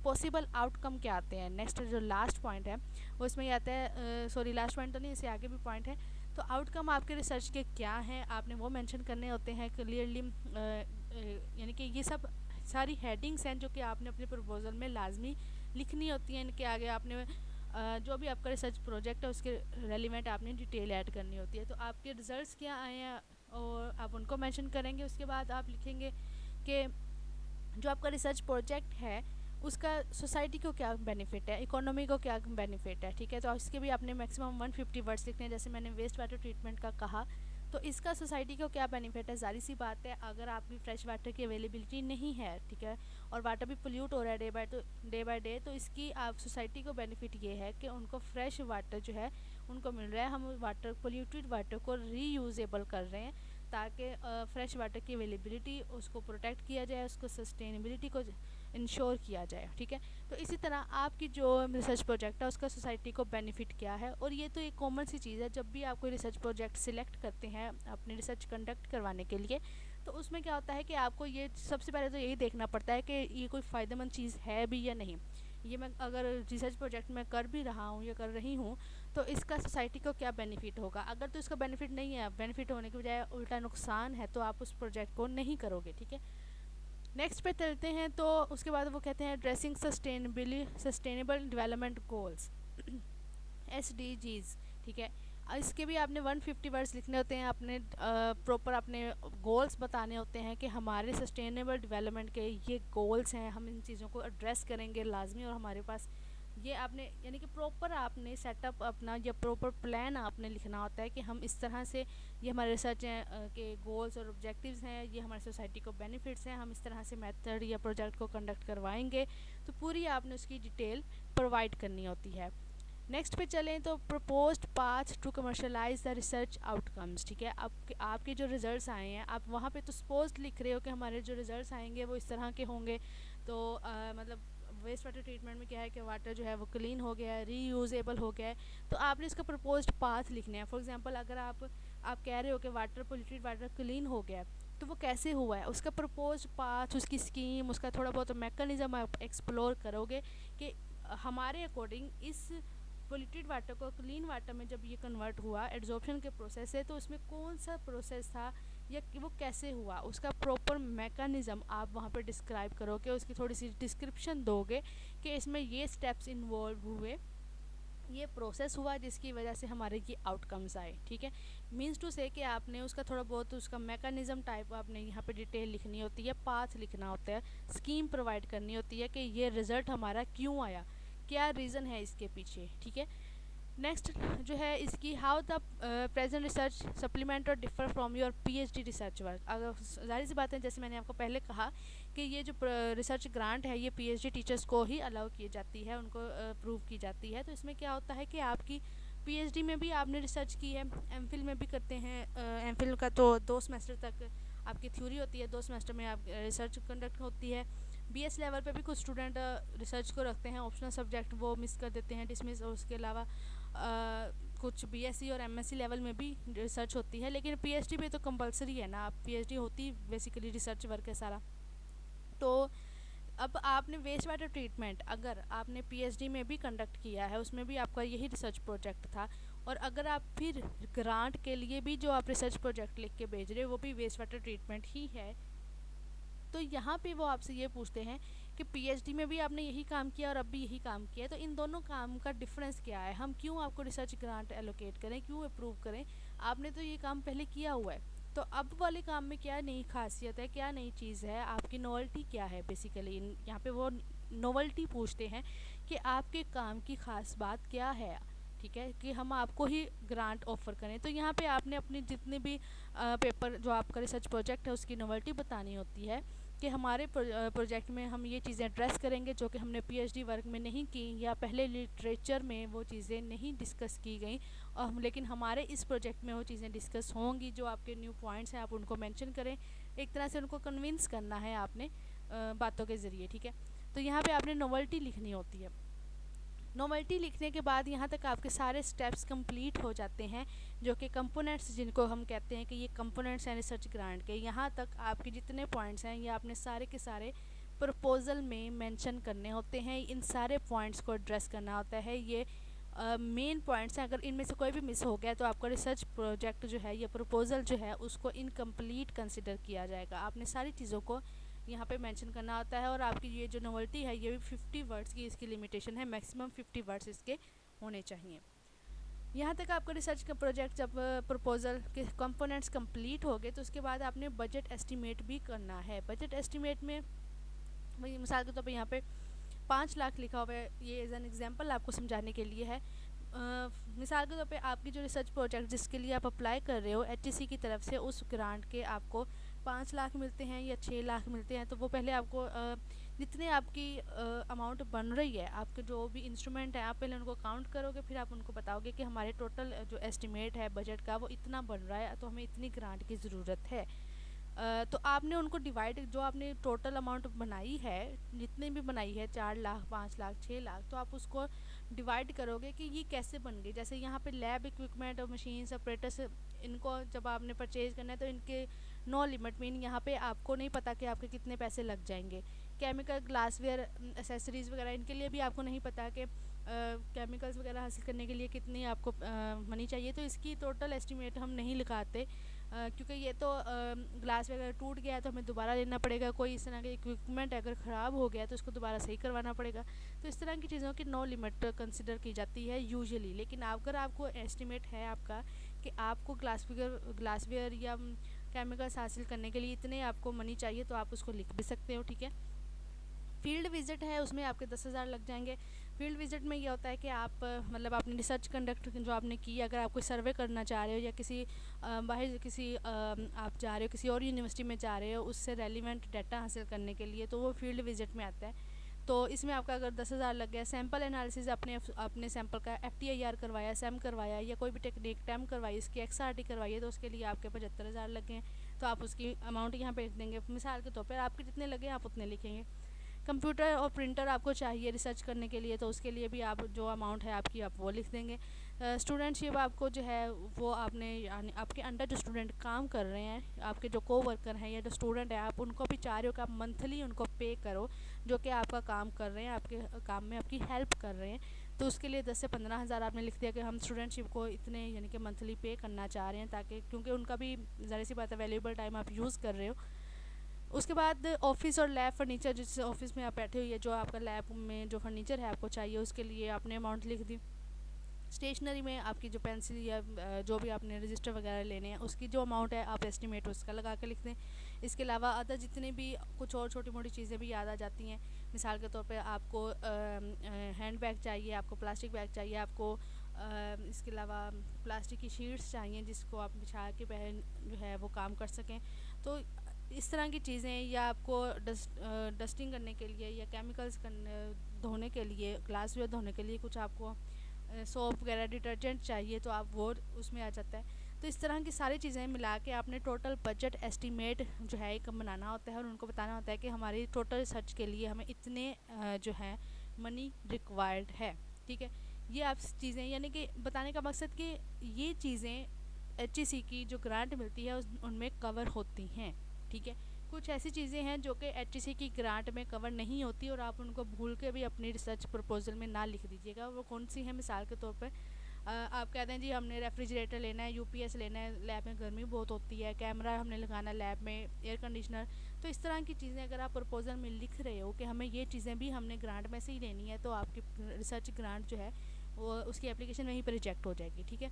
पॉसिबल आउटकम क्या आते हैं। नेक्स्ट जो लास्ट पॉइंट है वो इसमें ये आता है, सॉरी लास्ट पॉइंट तो नहीं, इससे आगे भी पॉइंट है। तो आउटकम आपके रिसर्च के क्या हैं आपने वो मेंशन करने होते हैं क्लियरली, यानी कि ये सब सारी हेडिंग्स हैं जो कि आपने अपने प्रपोजल में लाजमी लिखनी होती हैं। इनके आगे आपने जो भी आपका रिसर्च प्रोजेक्ट है उसके रेलिवेंट आपने डिटेल ऐड करनी होती है। तो आपके रिजल्ट्स क्या आए हैं और आप उनको मेंशन करेंगे। उसके बाद आप लिखेंगे कि जो आपका रिसर्च प्रोजेक्ट है उसका सोसाइटी को क्या बेनिफिट है, इकोनॉमी को क्या बेनिफिट है। ठीक है, तो इसके भी आपने मैक्सिमम 150 वर्ड्स लिखने हैं। जैसे मैंने वेस्ट वाटर ट्रीटमेंट का कहा, तो इसका सोसाइटी को क्या बेनिफिट है। ज़ाहिर सी बात है, अगर आपकी फ्रेश वाटर की अवेलेबिलिटी नहीं है, ठीक है, और वाटर भी पोल्यूट हो रहा है डे बाय डे, तो इसकी आप सोसाइटी को बेनिफिट ये है कि उनको फ्रेश वाटर जो है उनको मिल रहा है। हम वाटर पोल्यूटेड वाटर को रीयूजेबल कर रहे हैं, ताकि फ्रेश वाटर की अवेलेबिलिटी उसको प्रोटेक्ट किया जाए, उसको सस्टेनेबिलिटी को इंश्योर किया जाए। ठीक है, तो इसी तरह आपकी जो रिसर्च प्रोजेक्ट है उसका सोसाइटी को बेनिफिट क्या है। और ये तो एक कॉमन सी चीज़ है, जब भी आप कोई रिसर्च प्रोजेक्ट सिलेक्ट करते हैं अपनी रिसर्च कंडक्ट करवाने के लिए, तो उसमें क्या होता है कि आपको ये सबसे पहले तो यही देखना पड़ता है कि ये कोई फ़ायदेमंद चीज़ है भी या नहीं। ये मैं अगर रिसर्च प्रोजेक्ट में कर भी रहा हूँ या कर रही हूँ, तो इसका सोसाइटी को क्या बेनिफिट होगा। अगर तो इसका बेनिफिट नहीं है, बेनिफिट होने के बजाय उल्टा नुकसान है, तो आप उस प्रोजेक्ट को नहीं करोगे। ठीक है, नेक्स्ट पे चलते हैं। तो उसके बाद वो कहते हैं dressing sustainable development goals SDGs। ठीक है, इसके भी आपने 150 वर्ड्स लिखने होते हैं। अपने प्रॉपर अपने गोल्स बताने होते हैं कि हमारे सस्टेनेबल डेवलपमेंट के ये गोल्स हैं, हम इन चीज़ों को एड्रेस करेंगे लाजमी, और हमारे पास ये आपने यानी कि प्रॉपर आपने सेटअप अपना या प्रॉपर प्लान आपने लिखना होता है कि हम इस तरह से, ये हमारे रिसर्च के गोल्स और ऑब्जेक्टिव्स हैं, ये हमारी सोसाइटी को बेनिफिट्स हैं, हम इस तरह से मेथड या प्रोजेक्ट को कंडक्ट करवाएंगे। तो पूरी आपने उसकी डिटेल प्रोवाइड करनी होती है। नेक्स्ट पे चलें तो proposed path to commercialise the research outcomes. ठीक है, आपके जो रिजल्ट्स आए हैं, आप वहाँ पे तो सपोज लिख रहे हो कि हमारे जो रिजल्ट्स आएंगे वो इस तरह के होंगे। तो मतलब वेस्ट वाटर ट्रीटमेंट में क्या है कि वाटर जो है वो क्लीन हो गया है, रीयूजेबल हो गया है। तो आपने इसका प्रपोज्ड पाथ लिखना है। फॉर एग्जांपल, अगर आप कह रहे हो कि वाटर पोल्यूटेड वाटर क्लीन हो गया है, तो वो कैसे हुआ है, उसका प्रपोज्ड पाथ, उसकी स्कीम, उसका थोड़ा बहुत मैकेनिज़्म आप एक्सप्लोर करोगे कि हमारे अकॉर्डिंग इस पोल्यूटेड वाटर को क्लीन वाटर में जब ये कन्वर्ट हुआ, एड्जॉर्प्शन के प्रोसेस से, तो उसमें कौन सा प्रोसेस था या वो कैसे हुआ, उसका प्रॉपर मैकेनिज़्म आप वहाँ पे डिस्क्राइब करोगे, उसकी थोड़ी सी डिस्क्रिप्शन दोगे कि इसमें ये स्टेप्स इन्वॉल्व हुए, ये प्रोसेस हुआ जिसकी वजह से हमारे ये आउटकम्स आए। ठीक है, मीन्स टू से कि आपने उसका थोड़ा बहुत उसका मैकेनिज़्म टाइप आपने यहाँ पे डिटेल लिखनी होती है, पाथ लिखना होता है, स्कीम प्रोवाइड करनी होती है कि ये रिज़ल्ट हमारा क्यों आया, क्या रीज़न है इसके पीछे। ठीक है, नेक्स्ट जो है इसकी, how the present research supplement और differ from your PhD research work. अगर जाहिर सी बात है, जैसे मैंने आपको पहले कहा कि ये जो रिसर्च ग्रांट है ये पीएचडी टीचर्स को ही अलाउ की जाती है, उनको अप्रूव की जाती है। तो इसमें क्या होता है कि आपकी पीएचडी में भी आपने रिसर्च की है, एमफिल में भी करते हैं। एमफिल का तो 2 सेमेस्टर तक आपकी थ्योरी होती है, 2 सेमेस्टर में आप रिसर्च कंडक्ट होती है। बीएस लेवल पे भी कुछ स्टूडेंट रिसर्च को रखते हैं ऑप्शनल सब्जेक्ट, वो मिस कर देते हैं, डिसमिस। और उसके अलावा कुछ बीएससी और एमएससी लेवल में भी रिसर्च होती है, लेकिन पीएचडी पे तो कंपलसरी है ना, आप पीएचडी होती बेसिकली रिसर्च वर्क है सारा। तो अब आपने वेस्ट वाटर ट्रीटमेंट अगर आपने पीएचडी में भी कंडक्ट किया है, उसमें भी आपका यही रिसर्च प्रोजेक्ट था, और अगर आप फिर ग्रांट के लिए भी जो आप रिसर्च प्रोजेक्ट लिख के भेज रहे हो वो भी वेस्ट वाटर ट्रीटमेंट ही है, तो यहाँ पे वो आपसे ये पूछते हैं कि पीएचडी में भी आपने यही काम किया और अब भी यही काम किया है, तो इन दोनों काम का डिफरेंस क्या है, हम क्यों आपको रिसर्च ग्रांट एलोकेट करें, क्यों अप्रूव करें, आपने तो ये काम पहले किया हुआ है। तो अब वाले काम में क्या नई खासियत है, क्या नई चीज़ है, आपकी नॉवेल्टी क्या है। बेसिकली यहाँ पे वो नॉवेल्टी पूछते हैं कि आपके काम की खास बात क्या है। ठीक है, कि हम आपको ही ग्रांट ऑफर करें। तो यहाँ पे आपने अपनी जितने भी पेपर जो आपका रिसर्च प्रोजेक्ट है उसकी नॉवेल्टी बतानी होती है कि हमारे प्रोजेक्ट में हम ये चीज़ें एड्रेस करेंगे जो कि हमने पीएचडी वर्क में नहीं की, या पहले लिटरेचर में वो चीज़ें नहीं डिस्कस की गई, और लेकिन हमारे इस प्रोजेक्ट में वो चीज़ें डिस्कस होंगी। जो आपके न्यू पॉइंट्स हैं आप उनको मेंशन करें, एक तरह से उनको कन्विंस करना है आपने बातों के ज़रिए। ठीक है, तो यहाँ पे आपने नॉवेल्टी लिखनी होती है। नॉवेल्टी लिखने के बाद यहाँ तक आपके सारे स्टेप्स कंप्लीट हो जाते हैं, जो कि कंपोनेंट्स जिनको हम कहते हैं कि ये कंपोनेंट्स हैं रिसर्च ग्रांट के। यहाँ तक आपके जितने पॉइंट्स हैं ये आपने सारे के सारे प्रपोजल में मेंशन करने होते हैं, इन सारे पॉइंट्स को एड्रेस करना होता है। ये मेन पॉइंट्स हैं, अगर इनमें से कोई भी मिस हो गया तो आपका रिसर्च प्रोजेक्ट जो है या प्रपोजल जो है उसको इनकम्प्लीट कंसिडर किया जाएगा। आपने सारी चीज़ों को यहाँ पे मेंशन करना होता है, और आपकी ये जो नॉवेल्टी है ये भी 50 वर्ड्स की इसकी लिमिटेशन है, मैक्सिमम 50 वर्ड्स इसके होने चाहिए। यहाँ तक आपका रिसर्च का प्रोजेक्ट जब प्रपोजल के कंपोनेंट्स कंप्लीट हो गए तो उसके बाद आपने बजट एस्टिमेट भी करना है। बजट एस्टिमेट में मिसाल के तौर पे यहाँ पे 5 लाख लिखा हुआ है, ये एज एन एग्जांपल आपको समझाने के लिए है। मिसाल के तौर पे आपकी जो रिसर्च प्रोजेक्ट जिसके लिए आप अप्लाई कर रहे हो एचईसी की तरफ से, उस ग्रांट के आपको 5 लाख मिलते हैं या 6 लाख मिलते हैं, तो वो पहले आपको जितने आपकी अमाउंट बन रही है, आपके जो भी इंस्ट्रूमेंट है आप पहले उनको काउंट करोगे, फिर आप उनको बताओगे कि हमारे टोटल जो एस्टिमेट है बजट का वो इतना बन रहा है, तो हमें इतनी ग्रांट की ज़रूरत है। तो आपने उनको डिवाइड, जो आपने टोटल अमाउंट बनाई है जितनी भी बनाई है 4 लाख 5 लाख 6 लाख, तो आप उसको डिवाइड करोगे कि ये कैसे बन गई। जैसे यहाँ पे लैब इक्विपमेंट और मशीन्स ऑपरेटर्स, इनको जब आपने परचेज़ करना है तो इनके नो लिमिट, मीन यहाँ पे आपको नहीं पता कि आपके कितने पैसे लग जाएंगे। केमिकल ग्लासवेयर एसेसरीज़ वगैरह, इनके लिए भी आपको नहीं पता कि केमिकल्स वगैरह हासिल करने के लिए कितनी आपको मनी चाहिए, तो इसकी टोटल एस्टिमेट हम नहीं लिखाते, क्योंकि ये तो ग्लास वगैरह टूट गया है तो हमें दोबारा लेना पड़ेगा, कोई इस तरह का इक्विपमेंट अगर ख़राब हो गया तो उसको दोबारा सही करवाना पड़ेगा। तो इस तरह की चीज़ों की नो लिमिट कंसिडर की जाती है यूजुअली। लेकिन अगर आपको एस्टिमेट है आपका कि आपको ग्लासवेयर या केमिकल्स हासिल करने के लिए इतने आपको मनी चाहिए, तो आप उसको लिख भी सकते हो। ठीक है, फील्ड विज़िट है उसमें आपके 10,000 लग जाएंगे। फील्ड विज़िट में ये होता है कि आप मतलब आपने रिसर्च कंडक्ट जो आपने की, अगर आप कोई सर्वे करना चाह रहे हो या किसी बाहर किसी आप जा रहे हो किसी और यूनिवर्सिटी में जा रहे हो उससे रेलिवेंट डाटा हासिल करने के लिए, तो वो फील्ड विज़िट में आता है। तो इसमें आपका अगर 10,000 लग गया, सैम्पल एनालिसिस अपने सैम्पल का FTIR करवाया, सैम करवाया या कोई भी टेक्निक टैम करवाई, इसकी XRT करवाई है, तो उसके लिए आपके 75,000 लग गए हैं। तो आप उसकी अमाउंट यहाँ पे लिख देंगे। मिसाल के तौर पर आपके जितने लगे आप उतने लिखेंगे। कंप्यूटर और प्रिंटर आपको चाहिए रिसर्च करने के लिए, तो उसके लिए भी आप जो अमाउंट है आपकी आप वो लिख देंगे। स्टूडेंटशिप आपको जो है वो आपने यानी आपके अंडर जो स्टूडेंट काम कर रहे हैं, आपके जो कोवर्कर हैं या जो स्टूडेंट है, आप उनको भी चाह रहे हो कि आप मंथली उनको पे करो, जो कि आपका काम कर रहे हैं, आपके काम में आपकी हेल्प कर रहे हैं। तो उसके लिए 10 से 15 हज़ार आपने लिख दिया कि हम स्टूडेंटशिप को इतने यानी कि मंथली पे करना चाह रहे हैं, ताकि क्योंकि उनका भी ज़ाहिर सी बात है वैल्यूएबल टाइम आप यूज़ कर रहे हो। उसके बाद ऑफिस और लैब फर्नीचर, जिस ऑफिस में आप बैठे हुए, जो आपका लैब में जो फर्नीचर है आपको चाहिए, उसके लिए आपने अमाउंट लिख दी। स्टेशनरी में आपकी जो पेंसिल या जो भी आपने रजिस्टर वगैरह लेने हैं उसकी जो अमाउंट है आप एस्टिमेट उसका लगा के लिख दें। इसके अलावा अदर जितने भी कुछ और छोटी मोटी चीज़ें भी याद आ जाती हैं, मिसाल के तौर पे आपको हैंड बैग चाहिए, आपको प्लास्टिक बैग चाहिए, आपको इसके अलावा प्लास्टिक की शीट्स चाहिए जिसको आप बिछा के पहन जो है वो काम कर सकें। तो इस तरह की चीज़ें, या आपको डस्टिंग करने के लिए या केमिकल्स धोने के लिए, ग्लासवेयर धोने के लिए कुछ आपको सोप वगैरह डिटर्जेंट चाहिए, तो आप वो उसमें आ जाता है। तो इस तरह की सारी चीज़ें मिला के आपने टोटल बजट एस्टीमेट जो है एक बनाना होता है, और उनको बताना होता है कि हमारी टोटल रिसर्च के लिए हमें इतने जो है मनी रिक्वायर्ड है। ठीक है, ये आप चीज़ें यानी कि बताने का मकसद कि ये चीज़ें HEC की जो ग्रांट मिलती है उनमें कवर होती हैं। ठीक है, कुछ ऐसी चीज़ें हैं जो कि HEC की ग्रांट में कवर नहीं होती, और आप उनको भूल के भी अपनी रिसर्च प्रपोजल में ना लिख दीजिएगा। वो कौन सी है? मिसाल के तौर पर आप कहते हैं जी हमने रेफ्रिजरेटर लेना है, UPS लेना है, लैब में गर्मी बहुत होती है, कैमरा हमने लगाना है लैब में, एयर कंडीशनर। तो इस तरह की चीज़ें अगर आप प्रपोजल में लिख रहे हो कि हमें ये चीज़ें भी हमने ग्रांट में से ही लेनी है, तो आपकी रिसर्च ग्रांट जो है वो उसकी एप्लीकेशन वहीं पर रिजेक्ट हो जाएगी। ठीक है,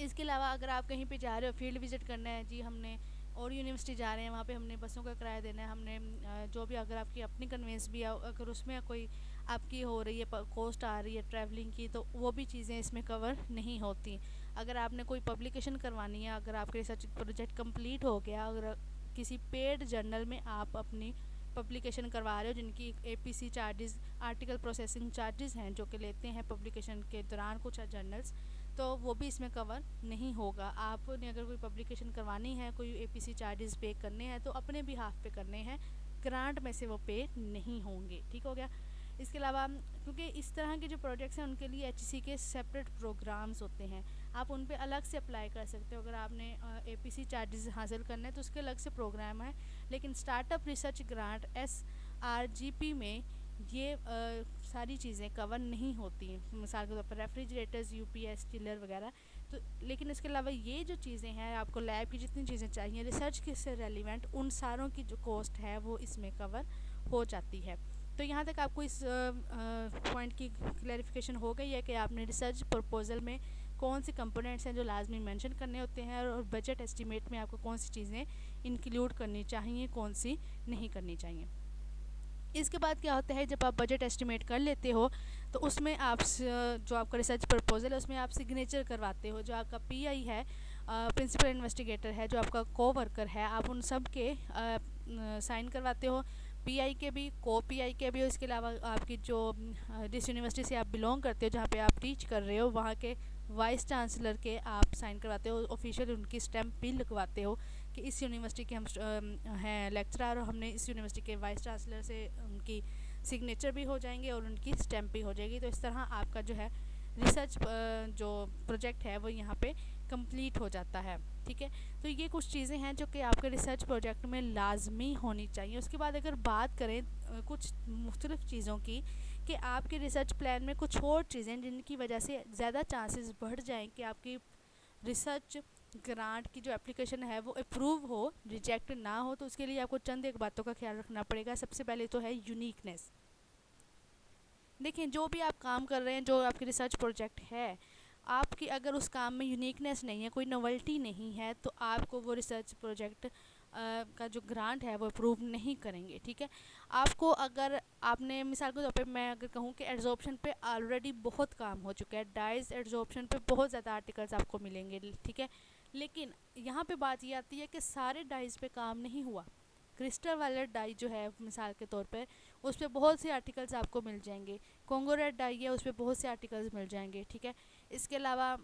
इसके अलावा अगर आप कहीं पे जा रहे हो, फील्ड विजिट करना है जी, हमने और यूनिवर्सिटी जा रहे हैं, वहाँ पे हमने बसों का किराया देना है, हमने जो भी अगर आपकी अपनी कन्वेंस भी है, अगर उसमें कोई आपकी हो रही है कॉस्ट आ रही है ट्रैवलिंग की, तो वो भी चीज़ें इसमें कवर नहीं होती। अगर आपने कोई पब्लिकेशन करवानी है, अगर आपके रिसर्च प्रोजेक्ट कंप्लीट हो गया, अगर किसी पेड जर्नल में आप अपनी पब्लिकेशन करवा रहे हो, जिनकी APC charges, article processing charges हैं जो कि लेते हैं पब्लिकेशन के दौरान कुछ जर्नल्स, तो वो भी इसमें कवर नहीं होगा। आपने अगर कोई पब्लिकेशन करवानी है, कोई APC चार्जेस पे करने हैं, तो अपने भी हाफ पे करने हैं, ग्रांट में से वो पे नहीं होंगे। ठीक हो गया। इसके अलावा क्योंकि इस तरह के जो प्रोजेक्ट्स हैं उनके लिए HEC के सेपरेट प्रोग्राम्स होते हैं, आप उन पे अलग से अप्लाई कर सकते हो। अगर आपने APC चार्जेस हासिल करना है तो उसके अलग से प्रोग्राम है, लेकिन स्टार्टअप रिसर्च ग्रांट SRGP में ये सारी चीज़ें कवर नहीं होती हैं। मिसाल के तौर पर रेफ्रिजरेटर्स, UPS, चिलर वगैरह। तो लेकिन इसके अलावा ये जो चीज़ें हैं, आपको लैब की जितनी चीज़ें चाहिए रिसर्च के से रेलिवेंट, उन सारों की जो कॉस्ट है वो इसमें कवर हो जाती है। तो यहाँ तक आपको इस पॉइंट की क्लैरिफिकेशन हो गई है कि आपने रिसर्च प्रपोजल में कौन से कंपोनेंट्स हैं जो लाजमी मेंशन करने होते हैं, और बजट एस्टीमेट में आपको कौन सी चीज़ें इंक्लूड करनी चाहिए, कौन सी नहीं करनी चाहिए। इसके बाद क्या होता है, जब आप बजट एस्टिमेट कर लेते हो तो उसमें आप जो आपका रिसर्च प्रपोजल है उसमें आप सिग्नेचर करवाते हो। जो आपका PI है, प्रिंसिपल इन्वेस्टिगेटर है, जो आपका को वर्कर है, आप उन सब के साइन करवाते हो, PI के भी, को PI के भी। इसके अलावा आपकी जो जिस यूनिवर्सिटी से आप बिलोंग करते हो, जहाँ पे आप टीच कर रहे हो, वहाँ के वाइस चांसलर के आप साइन करवाते हो, ऑफिशियल उनकी स्टैम्प भी लगवाते हो कि इस यूनिवर्सिटी के हम हैं लेक्चरर, और हमने इस यूनिवर्सिटी के वाइस चांसलर से उनकी सिग्नेचर भी हो जाएंगे और उनकी स्टैम्प भी हो जाएगी। तो इस तरह आपका जो है रिसर्च जो प्रोजेक्ट है वो यहाँ पे कंप्लीट हो जाता है। ठीक है, तो ये कुछ चीज़ें हैं जो कि आपके रिसर्च प्रोजेक्ट में लाजमी होनी चाहिए। उसके बाद अगर बात करें कुछ मुख्तलिफ़ चीज़ों की, कि आपके रिसर्च प्लान में कुछ और चीज़ें जिनकी वजह से ज़्यादा चांसेस बढ़ जाएँ कि आपकी रिसर्च ग्रांट की जो एप्लीकेशन है वो अप्रूव हो, रिजेक्ट ना हो, तो उसके लिए आपको चंद एक बातों का ख्याल रखना पड़ेगा। सबसे पहले तो है यूनिकनेस। देखिए, जो भी आप काम कर रहे हैं, जो आपकी रिसर्च प्रोजेक्ट है, आपकी अगर उस काम में यूनिकनेस नहीं है, कोई नोवेल्टी नहीं है, तो आपको वो रिसर्च प्रोजेक्ट का जो ग्रांट है वो अप्रूव नहीं करेंगे। ठीक है, आपको अगर आपने मिसाल के तौर पे मैं अगर कहूँ कि एड्जॉर्प्शन पे ऑलरेडी बहुत काम हो चुका है, डाइज एड्जॉर्प्शन पे बहुत ज़्यादा आर्टिकल्स आपको मिलेंगे। ठीक है, लेकिन यहाँ पे बात ये आती है कि सारे डाइज पे काम नहीं हुआ। क्रिस्टल वायलेट डाई जो है मिसाल के तौर पर, उस पर बहुत से आर्टिकल्स आपको मिल जाएंगे। कॉन्गो रेड डाई है, उस पर बहुत से आर्टिकल्स मिल जाएंगे। ठीक है, इसके अलावा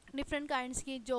डिफरेंट काइंड्स की जो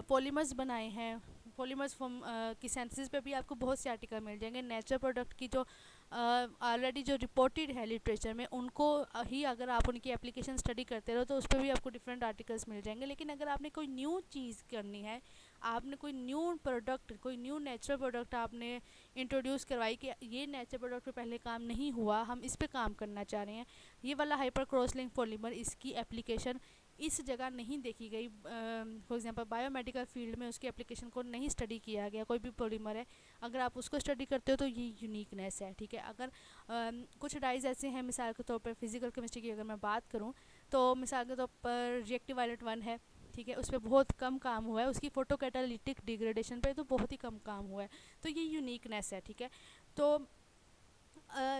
पॉलीमर्स बनाए हैं, पॉलीमर्स फॉर्म की सेंसिस पे भी आपको बहुत से आर्टिकल मिल जाएंगे। नेचुरल प्रोडक्ट की जो ऑलरेडी जो रिपोर्टेड है लिटरेचर में, उनको ही अगर आप उनकी एप्लीकेशन स्टडी करते रहो तो उस पर भी आपको डिफरेंट आर्टिकल्स मिल जाएंगे। लेकिन अगर आपने कोई न्यू चीज़ करनी है, आपने कोई न्यू प्रोडक्ट, कोई न्यू नेचुरल प्रोडक्ट आपने इंट्रोड्यूस करवाई कि ये नेचुरल प्रोडक्ट पे पहले काम नहीं हुआ, हम इस पे काम करना चाह रहे हैं, ये वाला हाइपर क्रॉस लिंक पॉलीमर, इसकी एप्लीकेशन इस जगह नहीं देखी गई, फॉर एग्जांपल बायोमेडिकल फील्ड में उसकी एप्लीकेशन को नहीं स्टडी किया गया, कोई भी पॉलीमर है, अगर आप उसको स्टडी करते हो तो ये यूनिकनेस है, ठीक है। अगर कुछ डाइज ऐसे हैं, मिसाल के तौर पर फिजिकल केमिस्ट्री की अगर मैं बात करूँ तो मिसाल के तौर पर रिएक्टिव वायलेट 1 है, ठीक है, उस पर बहुत कम काम हुआ है, उसकी फोटो कैटालिटिक डिग्रेडेशन पे तो बहुत ही कम काम हुआ है, तो ये यूनिकनेस है, ठीक है। तो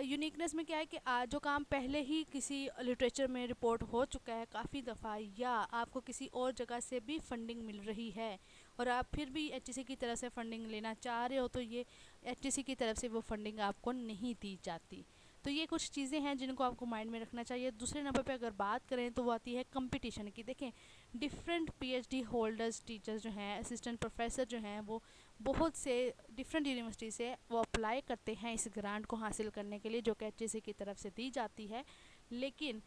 यूनिकनेस में क्या है कि जो काम पहले ही किसी लिटरेचर में रिपोर्ट हो चुका है काफ़ी दफ़ा, या आपको किसी और जगह से भी फंडिंग मिल रही है और आप फिर भी एचईसी की तरफ से फंडिंग लेना चाह रहे हो, तो ये एचईसी की तरफ से वो फंडिंग आपको नहीं दी जाती। तो ये कुछ चीज़ें हैं जिनको आपको माइंड में रखना चाहिए। दूसरे नंबर पे अगर बात करें तो वो आती है कंपटीशन की। देखें, डिफरेंट पीएचडी होल्डर्स, टीचर्स जो हैं, असिस्टेंट प्रोफेसर जो हैं, वो बहुत से डिफरेंट यूनिवर्सिटी से वो अप्लाई करते हैं इस ग्रांट को हासिल करने के लिए, जो कि एचईसी की तरफ से दी जाती है। लेकिन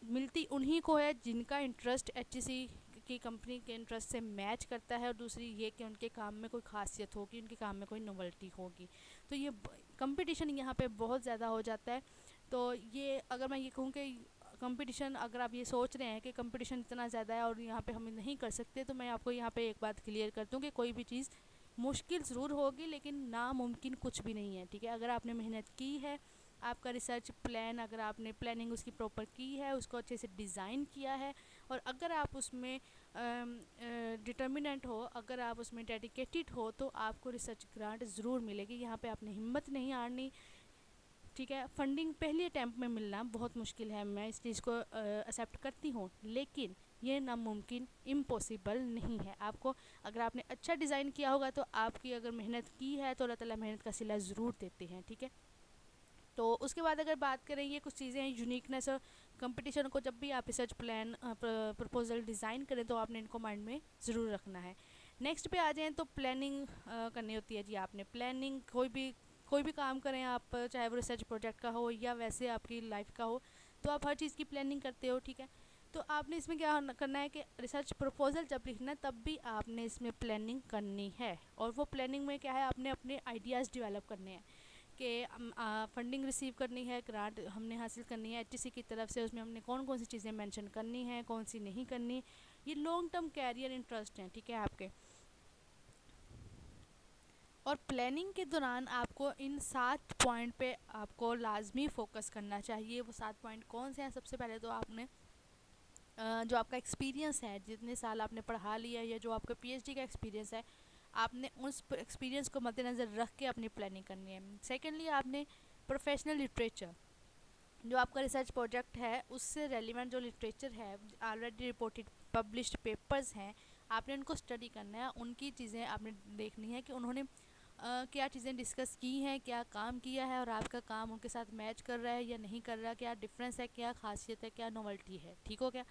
मिलती उन्हीं को है जिनका इंटरेस्ट एचईसी की कंपनी के इंटरेस्ट से मैच करता है, और दूसरी ये कि उनके काम में कोई खासियत होगी, उनके काम में कोई नोवेल्टी होगी। तो ये कंपटीशन यहाँ पे बहुत ज़्यादा हो जाता है। तो ये अगर मैं ये कहूँ कि कंपटीशन, अगर आप ये सोच रहे हैं कि कंपटीशन इतना ज़्यादा है और यहाँ पे हम नहीं कर सकते, तो मैं आपको यहाँ पे एक बात क्लियर कर दूँ कि कोई भी चीज़ मुश्किल ज़रूर होगी लेकिन नामुमकिन कुछ भी नहीं है, ठीक है। अगर आपने मेहनत की है, आपका रिसर्च प्लान, अगर आपने प्लानिंग उसकी प्रॉपर की है, उसको अच्छे से डिज़ाइन किया है, और अगर आप उसमें डिटर्मिनेंट हो, अगर आप उसमें डेडिकेटेड हो, तो आपको रिसर्च ग्रांट ज़रूर मिलेगी। यहाँ पे आपने हिम्मत नहीं हारनी, ठीक है। फंडिंग पहले अटैम्प्ट में मिलना बहुत मुश्किल है, मैं इस चीज़ को एक्सेप्ट करती हूँ, लेकिन ये नामुमकिन, इम्पॉसिबल नहीं है। आपको अगर आपने अच्छा डिज़ाइन किया होगा, तो आपकी अगर मेहनत की है तो अल्लाह ताला मेहनत का सिला ज़रूर देते हैं, ठीक है। तो उसके बाद अगर बात करें, ये कुछ चीज़ें हैं यूनिकनेस और कंपटीशन को, जब भी आप रिसर्च प्लान प्रपोजल डिज़ाइन करें तो आपने इनको माइंड में ज़रूर रखना है। नेक्स्ट पे आ जाएँ तो प्लानिंग करनी होती है जी। आपने प्लानिंग कोई भी काम करें आप, चाहे वो रिसर्च प्रोजेक्ट का हो या वैसे आपकी लाइफ का हो, तो आप हर चीज़ की प्लानिंग करते हो, ठीक है। तो आपने इसमें क्या करना है कि रिसर्च प्रपोजल जब लिखना है तब भी आपने इसमें प्लानिंग करनी है, और वो प्लानिंग में क्या है, आपने अपने आइडियाज़ डेवलप करने हैं कि फंडिंग रिसीव करनी है, ग्रांट हमने हासिल करनी है एचईसी की तरफ से, उसमें हमने कौन कौन सी चीज़ें मेंशन करनी है, कौन सी नहीं करनी। ये लॉन्ग टर्म कैरियर इंटरेस्ट हैं, ठीक है आपके। और प्लानिंग के दौरान आपको इन 7 पॉइंट पे आपको लाजमी फ़ोकस करना चाहिए। वो 7 पॉइंट कौन से हैं? सबसे पहले तो आपने जो आपका एक्सपीरियंस है, जितने साल आपने पढ़ा लिया, या जो आपका पीएचडी का एक्सपीरियंस है, आपने उस एक्सपीरियंस को मद्देनज़र रख के अपनी प्लानिंग करनी है। सेकेंडली, आपने प्रोफेशनल लिटरेचर, जो आपका रिसर्च प्रोजेक्ट है उससे रेलिवेंट जो लिटरेचर है, ऑलरेडी रिपोर्टेड पब्लिश्ड पेपर्स हैं, आपने उनको स्टडी करना है। उनकी चीज़ें आपने देखनी है कि उन्होंने क्या चीज़ें डिस्कस की हैं, क्या काम किया है, और आपका काम उनके साथ मैच कर रहा है या नहीं कर रहा, क्या डिफरेंस है, क्या खासियत है, क्या नोवेल्टी है, ठीक हो गया।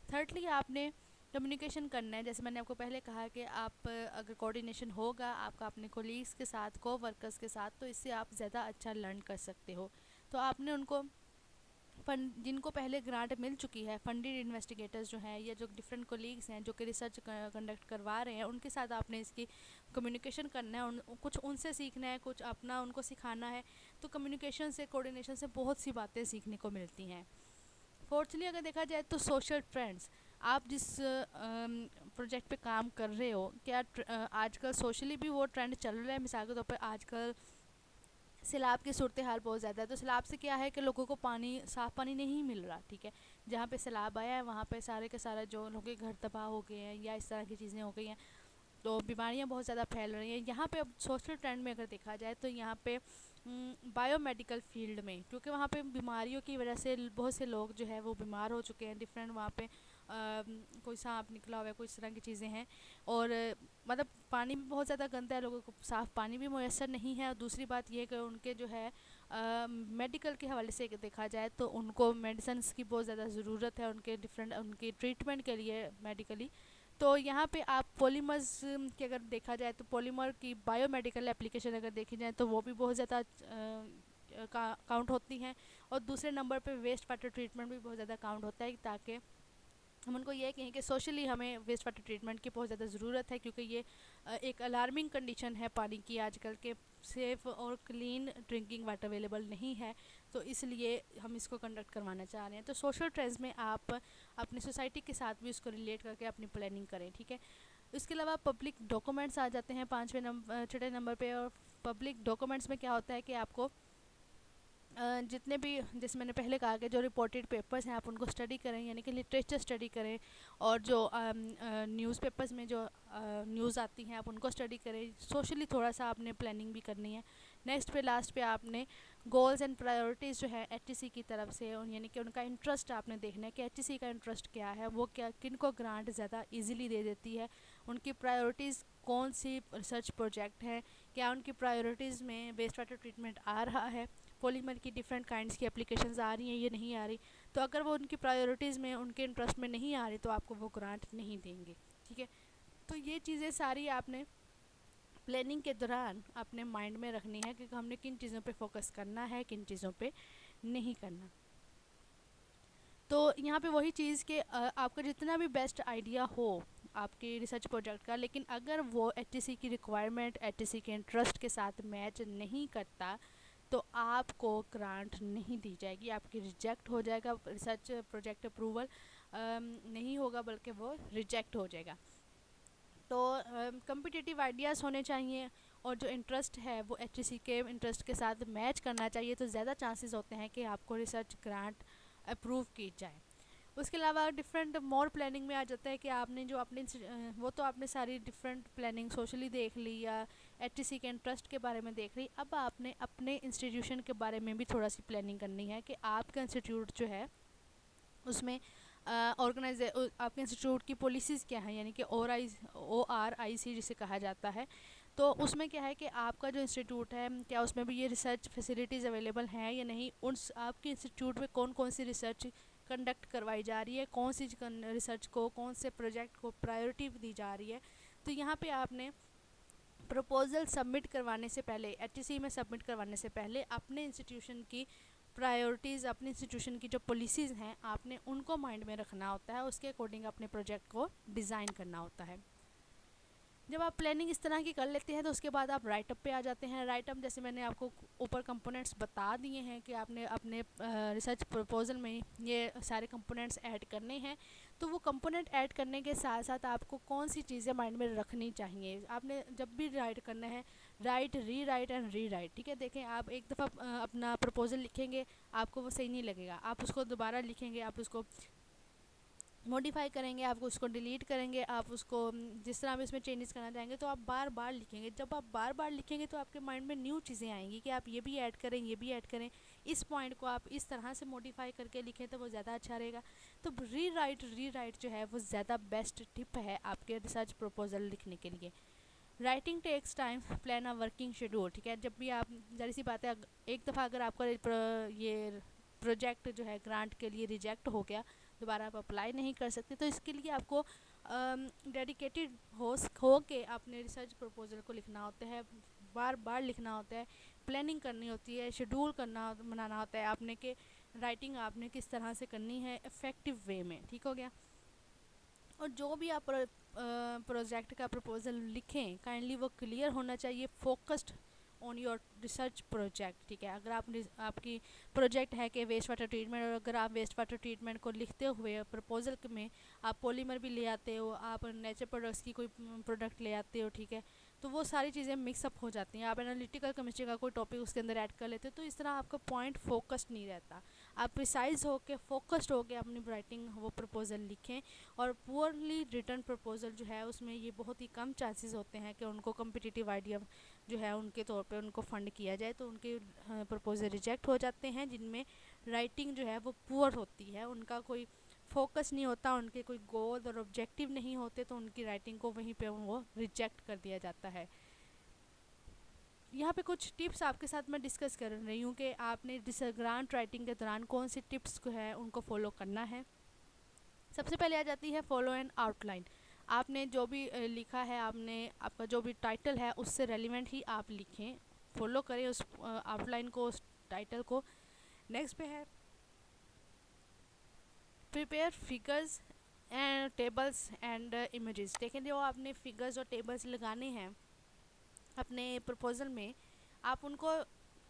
थर्डली, आपने कम्युनिकेशन करना है। जैसे मैंने आपको पहले कहा कि आप अगर कोऑर्डिनेशन होगा आपका अपने कोलीग्स के साथ, को वर्कर्स के साथ, तो इससे आप ज़्यादा अच्छा लर्न कर सकते हो। तो आपने उनको जिनको पहले ग्रांट मिल चुकी है, फंडेड इन्वेस्टिगेटर्स जो हैं, या जो डिफरेंट कोलीग्स हैं जो कि रिसर्च कंडक्ट करवा रहे हैं, उनके साथ आपने इसकी कम्युनिकेशन करना है, कुछ उनसे सीखना है, कुछ अपना उनको सिखाना है। तो कम्युनिकेशन से, कोऑर्डिनेशन से बहुत सी बातें सीखने को मिलती हैं। फोर्थली, अगर देखा जाए तो सोशल ट्रेंड्स, आप जिस प्रोजेक्ट पे काम कर रहे हो, क्या आजकल सोशली भी वो ट्रेंड चल रहा है। मिसाल के तौर पर आजकल सैलाब की सूरत हाल बहुत ज़्यादा है, तो सैलाब से क्या है कि लोगों को पानी, साफ़ पानी नहीं मिल रहा, ठीक है। जहाँ पे सैलाब आया है वहाँ पे सारे के सारे जो लोगों के घर तबाह हो गए हैं या इस तरह की चीज़ें हो गई हैं, तो बीमारियाँ बहुत ज़्यादा फैल रही हैं। यहाँ पे अब सोशल ट्रेंड में अगर देखा जाए तो यहाँ पे बायोमेडिकल फील्ड में, क्योंकि वहाँ पे बीमारियों की वजह से बहुत से लोग जो है वो बीमार हो चुके हैं, डिफरेंट वहाँ पे कोई सांप निकला हुआ है, कोई इस तरह की चीज़ें हैं, और मतलब पानी भी बहुत ज़्यादा गंदा है, लोगों को साफ़ पानी भी मुयसर नहीं है। और दूसरी बात ये कि उनके जो है मेडिकल के हवाले से देखा जाए तो उनको मेडिसिन्स की बहुत ज़्यादा ज़रूरत है, उनके डिफरेंट उनके ट्रीटमेंट के लिए मेडिकली। तो यहाँ पे आप पॉलीमर्स की अगर देखा जाए तो पॉलीमर की बायोमेडिकल एप्लीकेशन अगर देखी जाए तो वो भी बहुत ज़्यादा काउंट होती हैं, और दूसरे नंबर पे वेस्ट वाटर ट्रीटमेंट भी बहुत ज़्यादा काउंट होता है, ताकि हम उनको ये कहें कि सोशली हमें वेस्ट वाटर ट्रीटमेंट की बहुत ज़्यादा ज़रूरत है, क्योंकि ये एक अलार्मिंग कंडीशन है पानी की आजकल के, सेफ़ और क्लीन ड्रिंकिंग वाटर अवेलेबल नहीं है, तो इसलिए हम इसको कंडक्ट करवाना चाह रहे हैं। तो सोशल ट्रेंड्स में आप अपनी सोसाइटी के साथ भी उसको रिलेट करके अपनी प्लानिंग करें, ठीक है। इसके अलावा पब्लिक डॉक्यूमेंट्स आ जाते हैं छठे नंबर पे। और पब्लिक डॉक्यूमेंट्स में क्या होता है कि आपको जितने भी, जैसे मैंने पहले कहा कि जो रिपोर्टेड पेपर्स हैं आप उनको स्टडी करें, यानी कि लिटरेचर स्टडी करें, और जो न्यूज़पेपर्स में जो न्यूज़ आती हैं आप उनको स्टडी करें। सोशली थोड़ा सा आपने प्लानिंग भी करनी है। नेक्स्ट पे लास्ट पे आपने गोल्स एंड प्रायोरिटीज़ जो है एचईसी की तरफ से, यानी कि उनका इंटरेस्ट आपने देखना है कि एचईसी का इंटरेस्ट क्या है, वो क्या किन को ग्रांट ज़्यादा ईजिली दे देती है, उनकी प्रायोरिटीज़ कौन सी रिसर्च प्रोजेक्ट है, क्या उनकी प्रायोरिटीज़ में वेस्ट वाटर ट्रीटमेंट आ रहा है, पॉलीमर की डिफरेंट काइंड्स की एप्लीकेशंस आ रही हैं, ये नहीं आ रही। तो अगर वो उनकी प्रायोरिटीज़ में, उनके इंटरेस्ट में नहीं आ रही, तो आपको वो ग्रांट नहीं देंगे, ठीक है। तो ये चीज़ें सारी आपने प्लानिंग के दौरान अपने माइंड में रखनी है कि हमने किन चीज़ों पे फोकस करना है, किन चीज़ों पे नहीं करना। तो यहाँ पे वही चीज़ कि आपका जितना भी बेस्ट आइडिया हो आपके रिसर्च प्रोजेक्ट का, लेकिन अगर वो एचईसी की रिक्वायरमेंट, एचईसी के इंटरेस्ट के साथ मैच नहीं करता, तो आपको ग्रांट नहीं दी जाएगी, आपकी रिजेक्ट हो जाएगा। रिसर्च प्रोजेक्ट अप्रूवल नहीं होगा, बल्कि वो रिजेक्ट हो जाएगा। तो कम्पिटिटिव आइडियाज़ होने चाहिए, और जो इंटरेस्ट है वो एचईसी के इंटरेस्ट के साथ मैच करना चाहिए, तो ज़्यादा चांसेस होते हैं कि आपको रिसर्च ग्रांट अप्रूव की जाए। उसके अलावा डिफरेंट मोर प्लानिंग में आ जाता है कि आपने जो अपने वो तो आपने सारी डिफरेंट प्लानिंग सोशली देख ली या एचईसी के इंटरेस्ट के बारे में देख ली। अब आपने अपने इंस्टीट्यूशन के बारे में भी थोड़ा सी प्लानिंग करनी है कि आपका इंस्टीट्यूट जो है उसमें ऑर्गेनाइज आपके इंस्टीट्यूट की पॉलिसीज़ क्या है, यानी कि ORIC जिसे कहा जाता है। तो उसमें क्या है कि आपका जो इंस्टीट्यूट है, क्या उसमें भी ये रिसर्च फैसिलिटीज़ अवेलेबल हैं या नहीं, उस आपके इंस्टीट्यूट में कौन कौन सी रिसर्च कंडक्ट करवाई जा रही है, कौन सी रिसर्च को, कौन से प्रोजेक्ट को प्रायोरिटी दी जा रही है। तो यहाँ पे आपने प्रपोज़ल सबमिट करवाने से पहले, एचईसी में सबमिट करवाने से पहले, अपने इंस्टीट्यूशन की प्रायोरिटीज़, अपने इंस्टीट्यूशन की जो पॉलिसीज़ हैं, आपने उनको माइंड में रखना होता है, उसके अकॉर्डिंग अपने प्रोजेक्ट को डिज़ाइन करना होता है। जब आप प्लानिंग इस तरह की कर लेते हैं, तो उसके बाद आप राइटअप पे आ जाते हैं। राइटअप जैसे मैंने आपको ऊपर कंपोनेंट्स बता दिए हैं कि आपने अपने रिसर्च प्रपोजल में ये सारे कंपोनेंट्स ऐड करने हैं। तो वो कंपोनेंट ऐड करने के साथ साथ आपको कौन सी चीज़ें माइंड में रखनी चाहिए, आपने जब भी राइट करना है, राइट, री राइट एंड री राइट, ठीक है। देखें, आप एक दफ़ा अपना प्रपोजल लिखेंगे, आपको वो सही नहीं लगेगा, आप उसको दोबारा लिखेंगे, आप उसको मॉडिफाई करेंगे, आप उसको डिलीट करेंगे, आप उसको जिस तरह आप इसमें चेंजेस करना चाहेंगे, तो आप बार बार लिखेंगे। जब आप बार बार लिखेंगे तो आपके माइंड में न्यू चीज़ें आएंगी कि आप ये भी ऐड करें, ये भी ऐड करें, इस पॉइंट को आप इस तरह से मॉडिफाई करके लिखें तो वो ज़्यादा अच्छा रहेगा। तो री राइट जो है वो ज़्यादा बेस्ट टिप है आपके रिसर्च प्रपोजल लिखने के लिए। Writing takes time, plan a working schedule, ठीक है। जब भी आप, जारी सी बात है, एक दफ़ा अगर आपका ये प्रोजेक्ट जो है ग्रांट के लिए रिजेक्ट हो गया, दोबारा आप अप्लाई नहीं कर सकते। तो इसके लिए आपको डेडिकेटेड हो के अपने रिसर्च प्रपोजल को लिखना होता है, बार बार लिखना होता है, प्लानिंग करनी होती है, शेड्यूल करना बनाना होता है आपने कि राइटिंग आपने किस तरह से करनी है इफ़ेक्टिव वे में, ठीक हो गया। और जो भी आप प्रोजेक्ट का प्रपोजल लिखें, काइंडली वो क्लियर होना चाहिए, focused on your research project, ठीक है। अगर आपकी प्रोजेक्ट है कि वेस्ट वाटर ट्रीटमेंट, और अगर आप वेस्ट वाटर ट्रीटमेंट को लिखते हुए प्रपोजल में आप पॉलीमर भी ले आते हो, आप नेचर प्रोडक्ट्स की कोई प्रोडक्ट ले आते हो, ठीक है, तो वो सारी चीज़ें मिक्सअप हो जाती हैं। आप एनालिटिकल केमिस्ट्री का कोई टॉपिक उसके अंदर ऐड कर लेते हो, तो इस तरह आपका पॉइंट फोकस्ड नहीं रहता। आप प्रिसाइज होकर, फोकस्ड होकर अपनी राइटिंग वो प्रपोजल लिखें। और पुअरली रिटर्न प्रपोजल जो है उसमें ये बहुत ही कम चांसेस होते हैं कि उनको कम्पिटिटिव आइडिया जो है उनके तौर पे उनको फ़ंड किया जाए, तो उनके प्रपोजल रिजेक्ट हो जाते हैं जिनमें राइटिंग जो है वो पुअर होती है, उनका कोई फोकस नहीं होता, उनके कोई गोल और ऑब्जेक्टिव नहीं होते, तो उनकी राइटिंग को वहीं पे वो रिजेक्ट कर दिया जाता है। यहाँ पे कुछ टिप्स आपके साथ मैं डिस्कस कर रही हूँ कि आपने ग्रांट राइटिंग के दौरान कौन सी टिप्स को है उनको फॉलो करना है। सबसे पहले आ जाती है फॉलो एन आउटलाइन। आपने जो भी लिखा है, आपने आपका जो भी टाइटल है उससे रेलिवेंट ही आप लिखें, फॉलो करें उस आउटलाइन को, उस टाइटल को। नेक्स्ट पे है prepare figures and tables and images. देखें, जो आपने फिगर्स और टेबल्स लगाने हैं अपने प्रपोज़ल में, आप उनको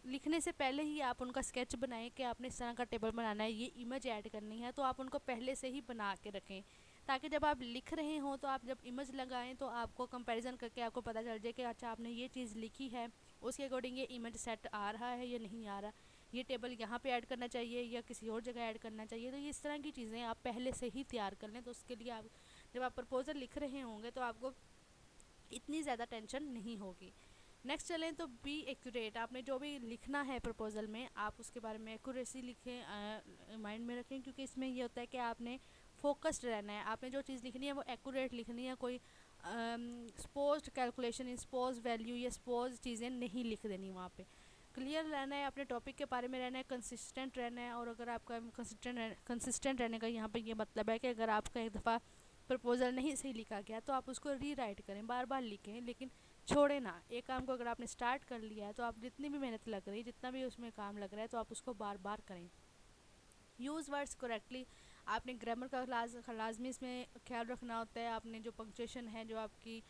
लिखने से पहले ही आप उनका स्केच बनाएं कि आपने इस तरह का टेबल बनाना है, ये इमेज ऐड करनी है, तो आप उनको पहले से ही बना के रखें, ताकि जब आप लिख रहे हों तो आप जब इमेज लगाएं तो आपको कंपैरिजन करके आपको पता चल जाए कि अच्छा आपने ये चीज़ लिखी है, उसके अकॉर्डिंग ये इमेज सेट आ रहा है या नहीं आ रहा, ये टेबल यहाँ पे ऐड करना चाहिए या किसी और जगह ऐड करना चाहिए। तो ये इस तरह की चीज़ें आप पहले से ही तैयार कर लें, तो उसके लिए आप जब आप प्रपोजल लिख रहे होंगे तो आपको इतनी ज़्यादा टेंशन नहीं होगी। नेक्स्ट चलें तो बी एक्यूरेट। आपने जो भी लिखना है प्रपोजल में आप उसके बारे में एक्यूरेसी लिखें, माइंड में रखें, क्योंकि इसमें ये होता है कि आपने फोकस्ड रहना है। आपने जो चीज़ लिखनी है वो एक्यूरेट लिखनी है, कोई सपोज्ड कैलकुलेशन, सपोज वैल्यू या सपोज चीज़ें नहीं लिख देनी वहाँ पे। क्लियर रहना है, अपने टॉपिक के बारे में रहना है, कंसिस्टेंट रहना है। और अगर आपका कंसिस्टेंट रहने का यहाँ पे ये मतलब है कि अगर आपका एक दफ़ा प्रपोजल नहीं सही लिखा गया तो आप उसको रीराइट करें, बार बार लिखें, लेकिन छोड़े ना। एक काम को अगर आपने स्टार्ट कर लिया है तो आप जितनी भी मेहनत लग रही है, जितना भी उसमें काम लग रहा है, तो आप उसको बार बार करें। Use words correctly. आपने ग्रामर का लाजमी इसमें ख्याल रखना होता है। आपने जो पंक्चुएशन है, जो आपकी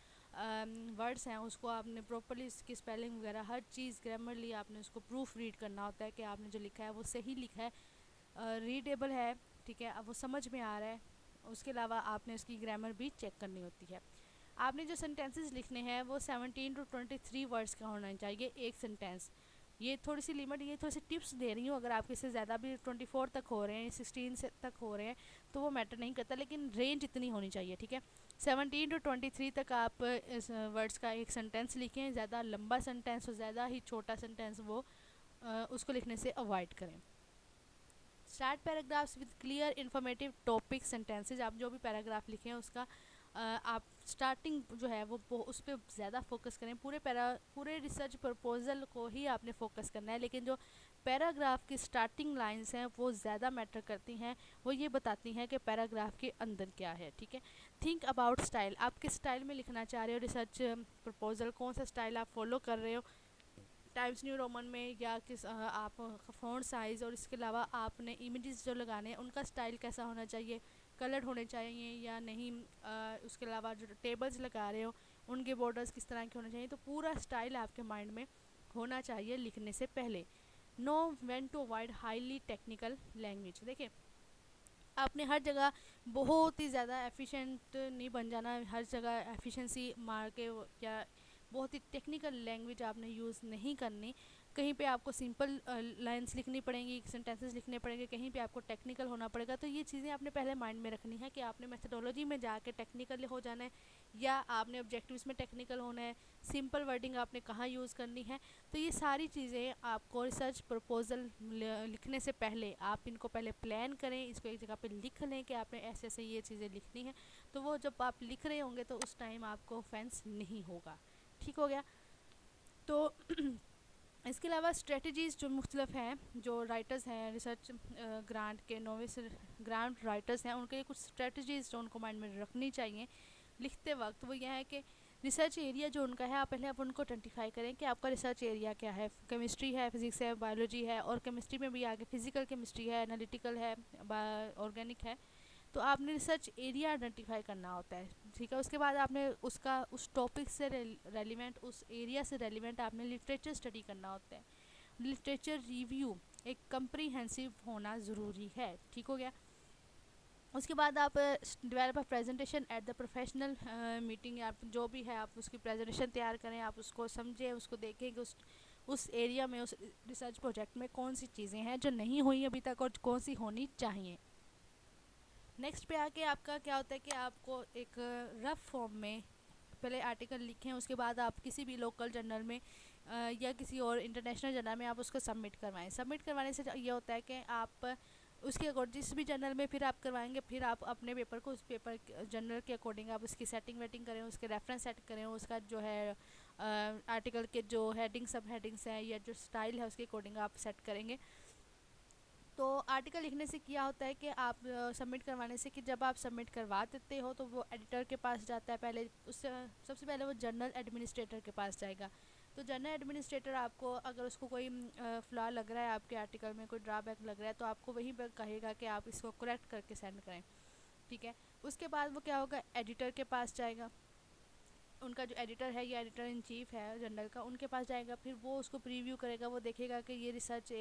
वर्ड्स हैं, उसको आपने प्रॉपरली इसकी स्पेलिंग वगैरह हर चीज़ ग्रामरली आपने उसको प्रूफ रीड करना होता है कि आपने जो लिखा है वो सही लिखा है, रीडेबल है, ठीक है, अब वो समझ में आ रहा है। उसके अलावा आपने उसकी ग्रामर भी चेक करनी होती है। आपने जो सेंटेंसेस लिखने हैं वो 17 to 23 वर्ड्स का होना चाहिए एक सेंटेंस। ये थोड़ी सी लिमिट, ये थोड़ी सी टिप्स दे रही हूँ, अगर आपके से ज़्यादा भी 24 तक हो रहे हैं, 16 से तक हो रहे हैं तो वो मैटर नहीं करता, लेकिन रेंज इतनी होनी चाहिए, ठीक है। 17 to 23 तक आप इस वर्ड्स का एक सेंटेंस लिखें। ज़्यादा लंबा सेंटेंस और ज़्यादा ही छोटा सेंटेंस वो उसको लिखने से अवॉइड करें। Start paragraphs with clear informative topic sentences. आप जो भी पैराग्राफ लिखें उसका आप स्टार्टिंग जो है वो उस पर ज़्यादा फोकस करें। पूरे रिसर्च प्रपोजल को ही आपने फोकस करना है, लेकिन जो पैराग्राफ की स्टार्टिंग लाइंस हैं वो ज़्यादा मैटर करती हैं, वो ये बताती हैं कि पैराग्राफ के अंदर क्या है, ठीक है। Think about style. आप किस स्टाइल में लिखना चाह रहे हो रिसर्च प्रपोजल, कौन सा स्टाइल आप फॉलो कर रहे हो, टाइम्स न्यू रोमन में या किस आप फ़ॉन्ट साइज़, और इसके अलावा आपने इमेजेस जो लगाने हैं उनका स्टाइल कैसा होना चाहिए, कलर्ड होने चाहिए या नहीं, उसके अलावा जो टेबल्स लगा रहे हो उनके बॉर्डर्स किस तरह के होने चाहिए। तो पूरा स्टाइल आपके माइंड में होना चाहिए लिखने से पहले। Know when to avoid highly technical language. देखिए, आपने हर जगह बहुत ही ज़्यादा एफिशिएंट नहीं बन जाना, हर जगह एफिशिएंसी मार के या बहुत ही टेक्निकल लैंग्वेज आपने यूज़ नहीं करनी। कहीं पे आपको सिंपल लाइंस लिखनी पड़ेंगी, सेंटेंसेस लिखने पड़ेंगे, कहीं पे आपको टेक्निकल होना पड़ेगा। तो ये चीज़ें आपने पहले माइंड में रखनी है कि आपने मेथडोलॉजी में जाके टेक्निकल हो जाना है या आपने ऑब्जेक्टिव्स में टेक्निकल होना है, सिंपल वर्डिंग आपने कहाँ यूज़ करनी है। तो ये सारी चीज़ें आपको रिसर्च प्रपोजल लिखने से पहले आप इनको पहले प्लान करें, इसको एक जगह पे लिख लें कि आपने ऐसे ऐसे ये चीज़ें लिखनी है। तो वो जब आप लिख रहे होंगे तो उस टाइम आपको ऑफेंस नहीं होगा। ठीक हो गया। तो इसके अलावा स्ट्रेटजीज़ जो मुख्तलिफ हैं, जो राइटर्स हैं रिसर्च ग्रांट के, नोविस ग्रांट राइटर्स हैं, उनके कुछ स्ट्रेटजीज़ जो उनको माइंड में रखनी चाहिए लिखते वक्त, वो यह है कि रिसर्च एरिया जो उनका है, पहले आप उनको आइडेंटिफाई करें कि आपका रिसर्च एरिया क्या है। केमिस्ट्री है, फिज़िक्स है, बायोलॉजी है, और केमिस्ट्री में भी आगे फिज़िकल केमिस्ट्री है, एनालिटिकल है, ऑर्गेनिक है। तो आपने रिसर्च एरिया आइडेंटिफाई करना होता है, ठीक है। उसके बाद आपने उसका उस टॉपिक से रेलिवेंट, उस एरिया से रेलिवेंट आपने लिटरेचर स्टडी करना होता है। लिटरेचर रिव्यू एक कंप्रीहेंसिव होना ज़रूरी है, ठीक हो गया। उसके बाद आप develop presentation at the professional meeting, आप जो भी है आप उसकी प्रेजेंटेशन तैयार करें, आप उसको समझें, उसको देखें कि उस एरिया में, उस रिसर्च प्रोजेक्ट में कौन सी चीज़ें हैं जो नहीं हुई अभी तक और कौन सी होनी चाहिए। नेक्स्ट पे आके आपका क्या होता है कि आपको एक रफ फॉर्म में पहले आर्टिकल लिखें, उसके बाद आप किसी भी लोकल जर्नल में या किसी और इंटरनेशनल जर्नल में आप उसको सबमिट करवाएं। सबमिट करवाने से ये होता है कि आप उसके अकॉर्डिंग जिस भी जर्नल में फिर आप करवाएंगे, फिर आप अपने पेपर को उस पेपर जर्नल के अकॉर्डिंग आप उसकी सेटिंग वेटिंग करें, उसके रेफरेंस सेट करें, उसका जो है आर्टिकल के जो हेडिंग सब हेडिंग्स हैं या जो स्टाइल है उसके अकॉर्डिंग आप सेट करेंगे। तो आर्टिकल लिखने से क्या होता है कि आप सबमिट करवाने से कि जब आप सबमिट करवा देते हो तो वो एडिटर के पास जाता है, पहले उससे सबसे पहले वो जर्नल एडमिनिस्ट्रेटर के पास जाएगा। तो जनरल एडमिनिस्ट्रेटर आपको अगर उसको कोई फ्लॉ लग रहा है, आपके आर्टिकल में कोई ड्रॉबैक लग रहा है, तो आपको वहीं पर कहेगा कि आप इसको करेक्ट करके सेंड करें, ठीक है। उसके बाद वो क्या होगा, एडिटर के पास जाएगा, उनका जो एडिटर है या एडिटर इन चीफ है जनरल का, उनके पास जाएगा। फिर वो उसको प्रीव्यू करेगा, वो देखेगा कि ये रिसर्च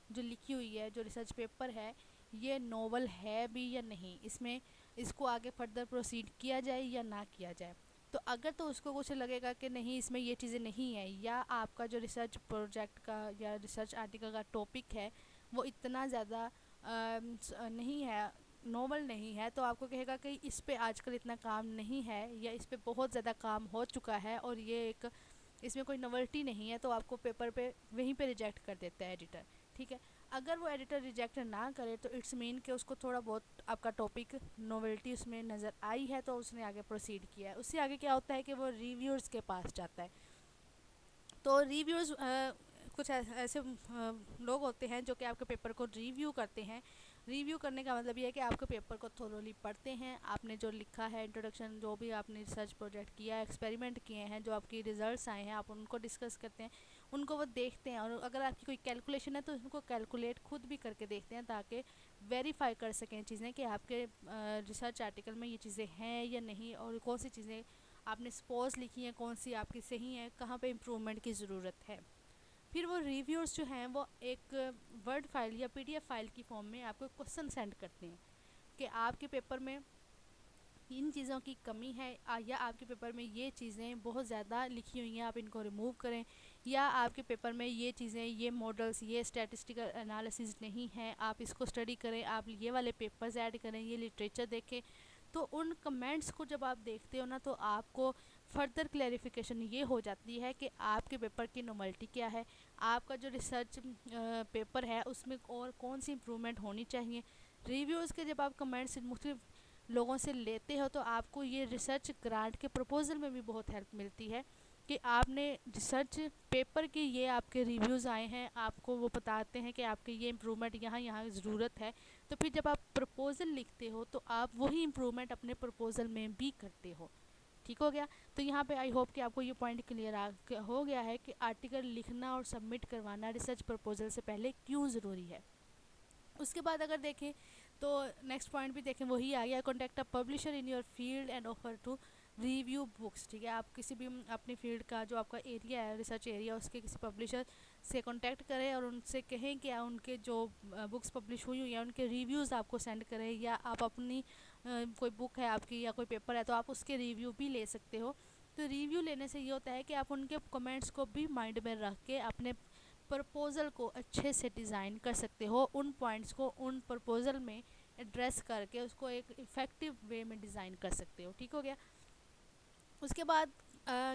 जो लिखी हुई है, जो रिसर्च पेपर है, ये नोवेल है भी या नहीं, इसमें इसको आगे फर्दर प्रोसीड किया जाए या ना किया जाए। तो अगर तो उसको कुछ लगेगा कि नहीं इसमें ये चीज़ें नहीं है, या आपका जो रिसर्च प्रोजेक्ट का या रिसर्च आर्टिकल का टॉपिक है वो इतना ज़्यादा नहीं है, नॉर्मल नहीं है, तो आपको कहेगा कि इस पे आजकल इतना काम नहीं है या इस पे बहुत ज़्यादा काम हो चुका है और ये एक इसमें कोई नॉवेल्टी नहीं है, तो आपको पेपर पे वहीं पे रिजेक्ट कर देता है एडिटर, ठीक है। अगर वो एडिटर रिजेक्ट ना करे तो इट्स मीन कि उसको थोड़ा बहुत आपका टॉपिक नॉवेल्टी उसमें नज़र आई है, तो उसने आगे प्रोसीड किया है। उससे आगे क्या होता है कि वो रिव्यूअर्स के पास जाता है। तो रिव्यूज़ कुछ ऐसे लोग होते हैं जो कि आपके पेपर को रिव्यू करते हैं। रिव्यू करने का मतलब ये है कि आपके पेपर को थोरोली पढ़ते हैं, आपने जो लिखा है इंट्रोडक्शन, जो भी आपने रिसर्च प्रोजेक्ट किया है, एक्सपेरिमेंट किए हैं, जो आपकी रिजल्ट्स आए हैं, आप उनको डिस्कस करते हैं, उनको वो देखते हैं। और अगर आपकी कोई कैलकुलेशन है तो उनको कैलकुलेट खुद भी करके देखते हैं, ताकि वेरीफाई कर सकें चीज़ें कि आपके रिसर्च आर्टिकल में ये चीज़ें हैं या नहीं, और कौन सी चीज़ें आपने सपोज लिखी हैं, कौन सी आपकी सही है, कहाँ पे इम्प्रूवमेंट की ज़रूरत है। फिर वो रिव्यूअर्स जो हैं वो एक वर्ड फाइल या पीडीएफ फाइल की फॉर्म में आपको क्वेश्चन सेंड करते हैं कि आपके पेपर में इन चीज़ों की कमी है, या आपके पेपर में ये चीज़ें बहुत ज़्यादा लिखी हुई हैं, आप इनको रिमूव करें, या आपके पेपर में ये चीज़ें, ये मॉडल्स, ये स्टैटिस्टिकल एनालिसिस नहीं है, आप इसको स्टडी करें, आप ये वाले पेपर्स ऐड करें, ये लिटरेचर देखें। तो उन कमेंट्स को जब आप देखते हो ना, तो आपको फर्दर क्लैरिफिकेशन ये हो जाती है कि आपके पेपर की नॉवेल्टी क्या है, आपका जो रिसर्च पेपर है उसमें और कौन सी इम्प्रूवमेंट होनी चाहिए। रिव्यूज़ के जब आप कमेंट्स मुख्तलिफ लोगों से लेते हो, तो आपको ये रिसर्च ग्रांट के प्रपोज़ल में भी बहुत हेल्प मिलती है कि आपने रिसर्च पेपर के ये आपके रिव्यूज़ आए हैं, आपको वो बताते हैं कि आपके ये इम्प्रूवमेंट यहाँ यहाँ ज़रूरत है। तो फिर जब आप प्रपोज़ल लिखते हो तो आप वही इम्प्रूवमेंट अपने प्रपोज़ल में भी करते हो, ठीक हो गया। तो यहाँ पे आई होप कि आपको ये पॉइंट क्लियर हो गया है कि आर्टिकल लिखना और सबमिट करवाना रिसर्च प्रपोज़ल से पहले क्यों ज़रूरी है। उसके बाद अगर देखें तो नेक्स्ट पॉइंट भी देखें, वही आ गया, contact a publisher in your field and offer to review books, ठीक है। आप किसी भी अपनी फील्ड का जो आपका एरिया है, रिसर्च एरिया, उसके किसी पब्लिशर से कॉन्टैक्ट करें और उनसे कहें कि उनके जो बुक्स पब्लिश हुई हुई हैं उनके रिव्यूज़ आपको सेंड करें, या आप अपनी कोई बुक है आपकी या कोई पेपर है तो आप उसके रिव्यू भी ले सकते हो। तो रिव्यू लेने से ये होता है कि आप उनके कमेंट्स को भी माइंड में रख के अपने प्रपोज़ल को अच्छे से डिज़ाइन कर सकते हो, उन पॉइंट्स को उन प्रपोज़ल में एड्रेस करके उसको एक इफ़ेक्टिव वे में डिज़ाइन कर सकते हो, ठीक हो गया। उसके बाद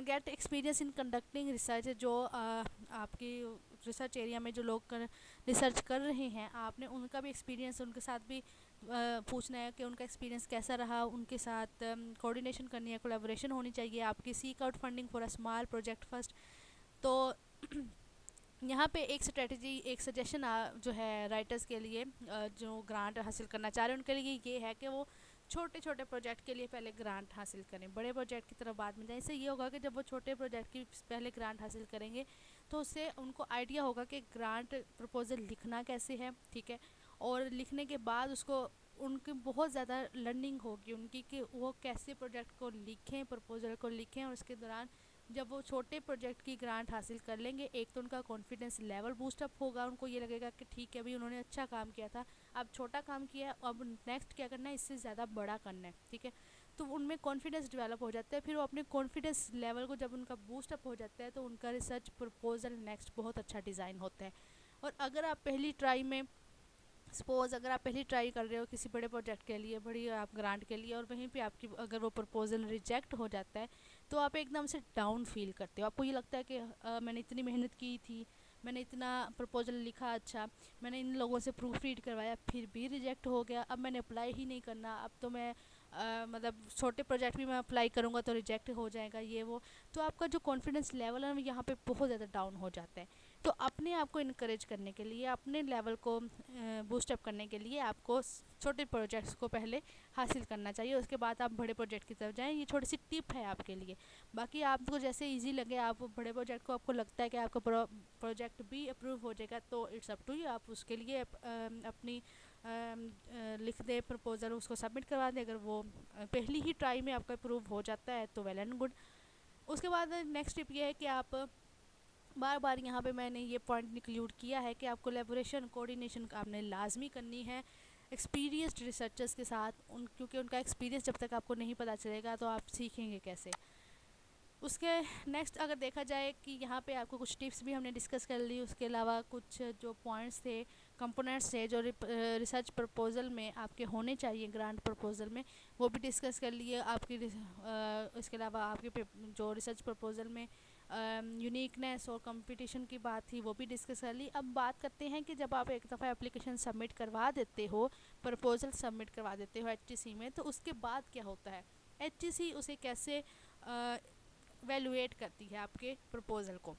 gate experience in conducting research, जो आपकी रिसर्च एरिया में जो लोग रिसर्च कर रहे हैं, आपने उनका भी एक्सपीरियंस उनके साथ भी पूछना है कि उनका एक्सपीरियंस कैसा रहा, उनके साथ कोऑर्डिनेशन करनी है, कोलैबोरेशन होनी चाहिए आपकी। Seek out funding for a small project first. तो यहाँ पे एक स्ट्रेटजी, एक सजेशन जो है राइटर्स के लिए, जो ग्रांट हासिल करना चाह रहे हैं उनके लिए ये है कि वो छोटे छोटे प्रोजेक्ट के लिए पहले ग्रांट हासिल करें, बड़े प्रोजेक्ट की तरफ बाद में जाएं। इससे ये होगा कि जब वो छोटे प्रोजेक्ट की पहले ग्रांट हासिल करेंगे तो उससे उनको आइडिया होगा कि ग्रांट प्रपोज़ल लिखना कैसे है, ठीक है। और लिखने के बाद उसको उनकी बहुत ज़्यादा लर्निंग होगी उनकी कि वो कैसे प्रोजेक्ट को लिखें, प्रपोज़ल को लिखें। और उसके दौरान जब वो छोटे प्रोजेक्ट की ग्रांट हासिल कर लेंगे, एक तो उनका कॉन्फिडेंस लेवल बूस्टअप होगा, उनको ये लगेगा कि ठीक है भाई उन्होंने अच्छा काम किया था, अब छोटा काम किया, अब नेक्स्ट क्या करना है, इससे ज़्यादा बड़ा करना है, ठीक है। तो उनमें कॉन्फिडेंस डेवलप हो जाता है। फिर वो अपने कॉन्फिडेंस लेवल को जब उनका बूस्टअप हो जाता है तो उनका रिसर्च प्रपोजल नेक्स्ट बहुत अच्छा डिज़ाइन होता है। और अगर आप पहली ट्राई में सपोज़ अगर आप पहली ट्राई कर रहे हो किसी बड़े प्रोजेक्ट के लिए, बड़ी आप ग्रांट के लिए, और वहीं पे आपकी अगर वो प्रपोज़ल रिजेक्ट हो जाता है तो आप एकदम से डाउन फील करते हो। आपको ये लगता है कि मैंने इतनी मेहनत की थी, मैंने इतना प्रपोज़ल लिखा, अच्छा मैंने इन लोगों से प्रूफ रीड करवाया, फिर भी रिजेक्ट हो गया, अब मैंने अप्लाई ही नहीं करना, अब तो मैं मतलब छोटे प्रोजेक्ट भी मैं अप्लाई करूँगा तो रिजेक्ट हो जाएगा, ये वो। तो आपका जो कॉन्फिडेंस लेवल है यहाँ पे बहुत ज़्यादा डाउन हो जाता है। तो अपने आप को इनकरेज करने के लिए, अपने लेवल को बूस्टअप करने के लिए आपको छोटे प्रोजेक्ट्स को पहले हासिल करना चाहिए, उसके बाद आप बड़े प्रोजेक्ट की तरफ जाएं। ये छोटी सी टिप है आपके लिए। बाकी आपको जैसे इजी लगे, आप बड़े प्रोजेक्ट को आपको लगता है कि आपका प्रोजेक्ट भी अप्रूव हो जाएगा, तो इट्स अप टू यू। आप उसके लिए अपनी लिख दे प्रपोज़ल, उसको सबमिट करवा दें। अगर वो पहली ही ट्राई में आपका अप्रूव हो जाता है तो वेल एंड गुड। उसके बाद नेक्स्ट टिप ये है कि आप बार बार, यहाँ पे मैंने ये पॉइंट इंक्लूड किया है कि आप कोलैबोरेशन, कोऑर्डिनेशन आपने लाजमी करनी है एक्सपीरियंस्ड रिसर्चर्स के साथ, क्योंकि उनका एक्सपीरियंस जब तक आपको नहीं पता चलेगा तो आप सीखेंगे कैसे। उसके नेक्स्ट अगर देखा जाए कि यहाँ पे आपको कुछ टिप्स भी हमने डिस्कस कर ली, उसके अलावा कुछ जो पॉइंट्स थे, कंपोनेंट्स थे जो रिसर्च प्रपोजल में आपके होने चाहिए ग्रांट प्रपोजल में, वो भी डिस्कस कर लिए आपकी। इसके अलावा आपके जो रिसर्च प्रपोजल में यूनिकनेस और कंपटीशन की बात थी वो भी डिस्कस कर ली। अब बात करते हैं कि जब आप एक दफ़ा एप्लीकेशन सबमिट करवा देते हो, प्रपोजल सबमिट करवा देते हो HTC में, तो उसके बाद क्या होता है, HTC उसे कैसे इवेलुएट करती है आपके प्रपोज़ल को।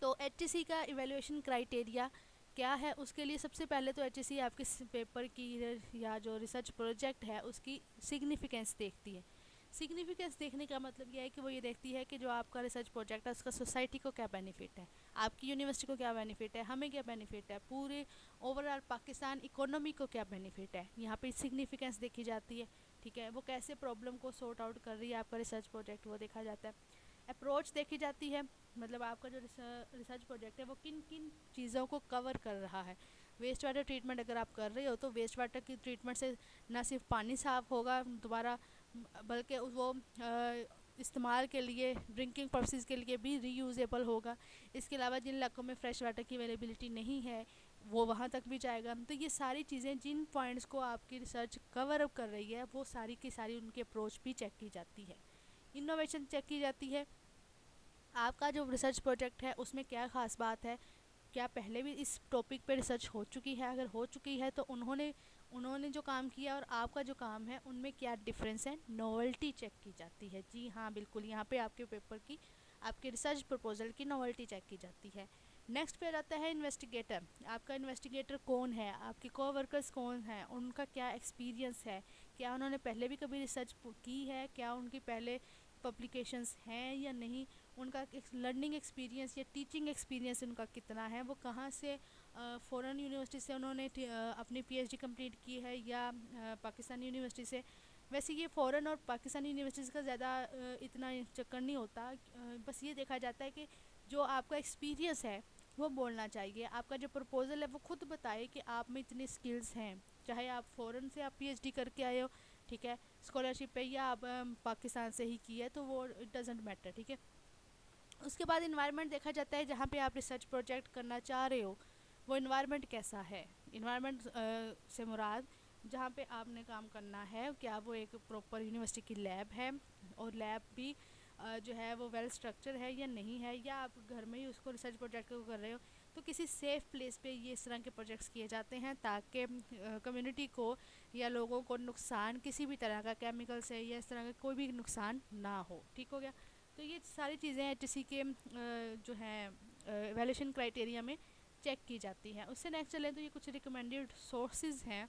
तो HTC का इवेलुएशन क्राइटेरिया क्या है, उसके लिए सबसे पहले तो HTC आपके पेपर की या जो रिसर्च प्रोजेक्ट है उसकी सिग्निफिकेंस देखती है। सिग्निफिकेंस देखने का मतलब यह है कि वो ये देखती है कि जो आपका रिसर्च प्रोजेक्ट है उसका सोसाइटी को क्या बेनिफिट है, आपकी यूनिवर्सिटी को क्या बेनिफिट है, हमें क्या बेनिफिट है, पूरे ओवरऑल पाकिस्तान इकोनॉमी को क्या बेनिफिट है। यहाँ पे सिग्निफिकेंस देखी जाती है, ठीक है। वो कैसे प्रॉब्लम को सॉर्ट आउट कर रही है आपका रिसर्च प्रोजेक्ट, वो देखा जाता है। अप्रोच देखी जाती है, मतलब आपका जो रिसर्च प्रोजेक्ट है वो किन किन चीज़ों को कवर कर रहा है। वेस्ट वाटर ट्रीटमेंट अगर आप कर रहे हो तो वेस्ट वाटर की ट्रीटमेंट से ना सिर्फ पानी साफ़ होगा दोबारा, बल्कि वो इस्तेमाल के लिए, ड्रिंकिंग पर्पसेस के लिए भी रीयूजेबल होगा। इसके अलावा जिन इलाकों में फ़्रेश वाटर की अवेलेबिलिटी नहीं है वो वहाँ तक भी जाएगा। तो ये सारी चीज़ें, जिन पॉइंट्स को आपकी रिसर्च कवर अप कर रही है, वो सारी की सारी उनकी अप्रोच भी चेक की जाती है। इनोवेशन चेक की जाती है, आपका जो रिसर्च प्रोजेक्ट है उसमें क्या ख़ास बात है, क्या पहले भी इस टॉपिक पे रिसर्च हो चुकी है, अगर हो चुकी है तो उन्होंने जो काम किया और आपका जो काम है उनमें क्या डिफरेंस है, नोवेल्टी चेक की जाती है। जी हाँ बिल्कुल, यहाँ पे आपके पेपर की, आपके रिसर्च प्रपोजल की नोवेल्टी चेक की जाती है। नेक्स्ट पे आता है इन्वेस्टिगेटर। आपका इन्वेस्टिगेटर कौन है, आपके कोवर्कर्स कौन हैं, उनका क्या एक्सपीरियंस है, क्या उन्होंने पहले भी कभी रिसर्च की है, क्या उनकी पहले पब्लिकेशंस हैं या नहीं, उनका लर्निंग एक्सपीरियंस या टीचिंग एक्सपीरियंस उनका कितना है, वो कहाँ से, फ़ॉरेन यूनिवर्सिटी से उन्होंने अपनी PhD कंप्लीट की है या पाकिस्तानी यूनिवर्सिटी से। वैसे ये फ़ॉरेन और पाकिस्तानी यूनिवर्सिटीज़ का ज़्यादा इतना चक्कर नहीं होता, बस ये देखा जाता है कि जो आपका एक्सपीरियंस है वो बोलना चाहिए। आपका जो प्रपोज़ल है वो खुद बताए कि आप में इतनी स्किल्स हैं, चाहे आप फ़ॉरेन से आप PhD करके आए हो, ठीक है, स्कॉलरशिप पे, या आप पाकिस्तान से ही की है, तो वो इट डजेंट मैटर, ठीक है। उसके बाद इन्वायरमेंट देखा जाता है, जहाँ पे आप रिसर्च प्रोजेक्ट करना चाह रहे हो वो इन्वायरमेंट कैसा है। इन्वायरमेंट से मुराद जहाँ पे आपने काम करना है, क्या वो एक प्रॉपर यूनिवर्सिटी की लैब है, और लैब भी जो है वो वेल स्ट्रक्चर है या नहीं है, या आप घर में ही उसको रिसर्च प्रोजेक्ट को कर रहे हो। तो किसी सेफ़ प्लेस पे ये इस तरह के प्रोजेक्ट्स किए जाते हैं ताकि कम्युनिटी को या लोगों को नुकसान किसी भी तरह का, केमिकल से या इस तरह का कोई भी नुकसान ना हो, ठीक हो गया। तो ये सारी चीज़ें HTC के जो है वैल्यूएशन क्राइटेरिया में चेक की जाती हैं। उससे नेक्स्ट चलें तो ये कुछ रिकमेंडेड सोर्सेज हैं,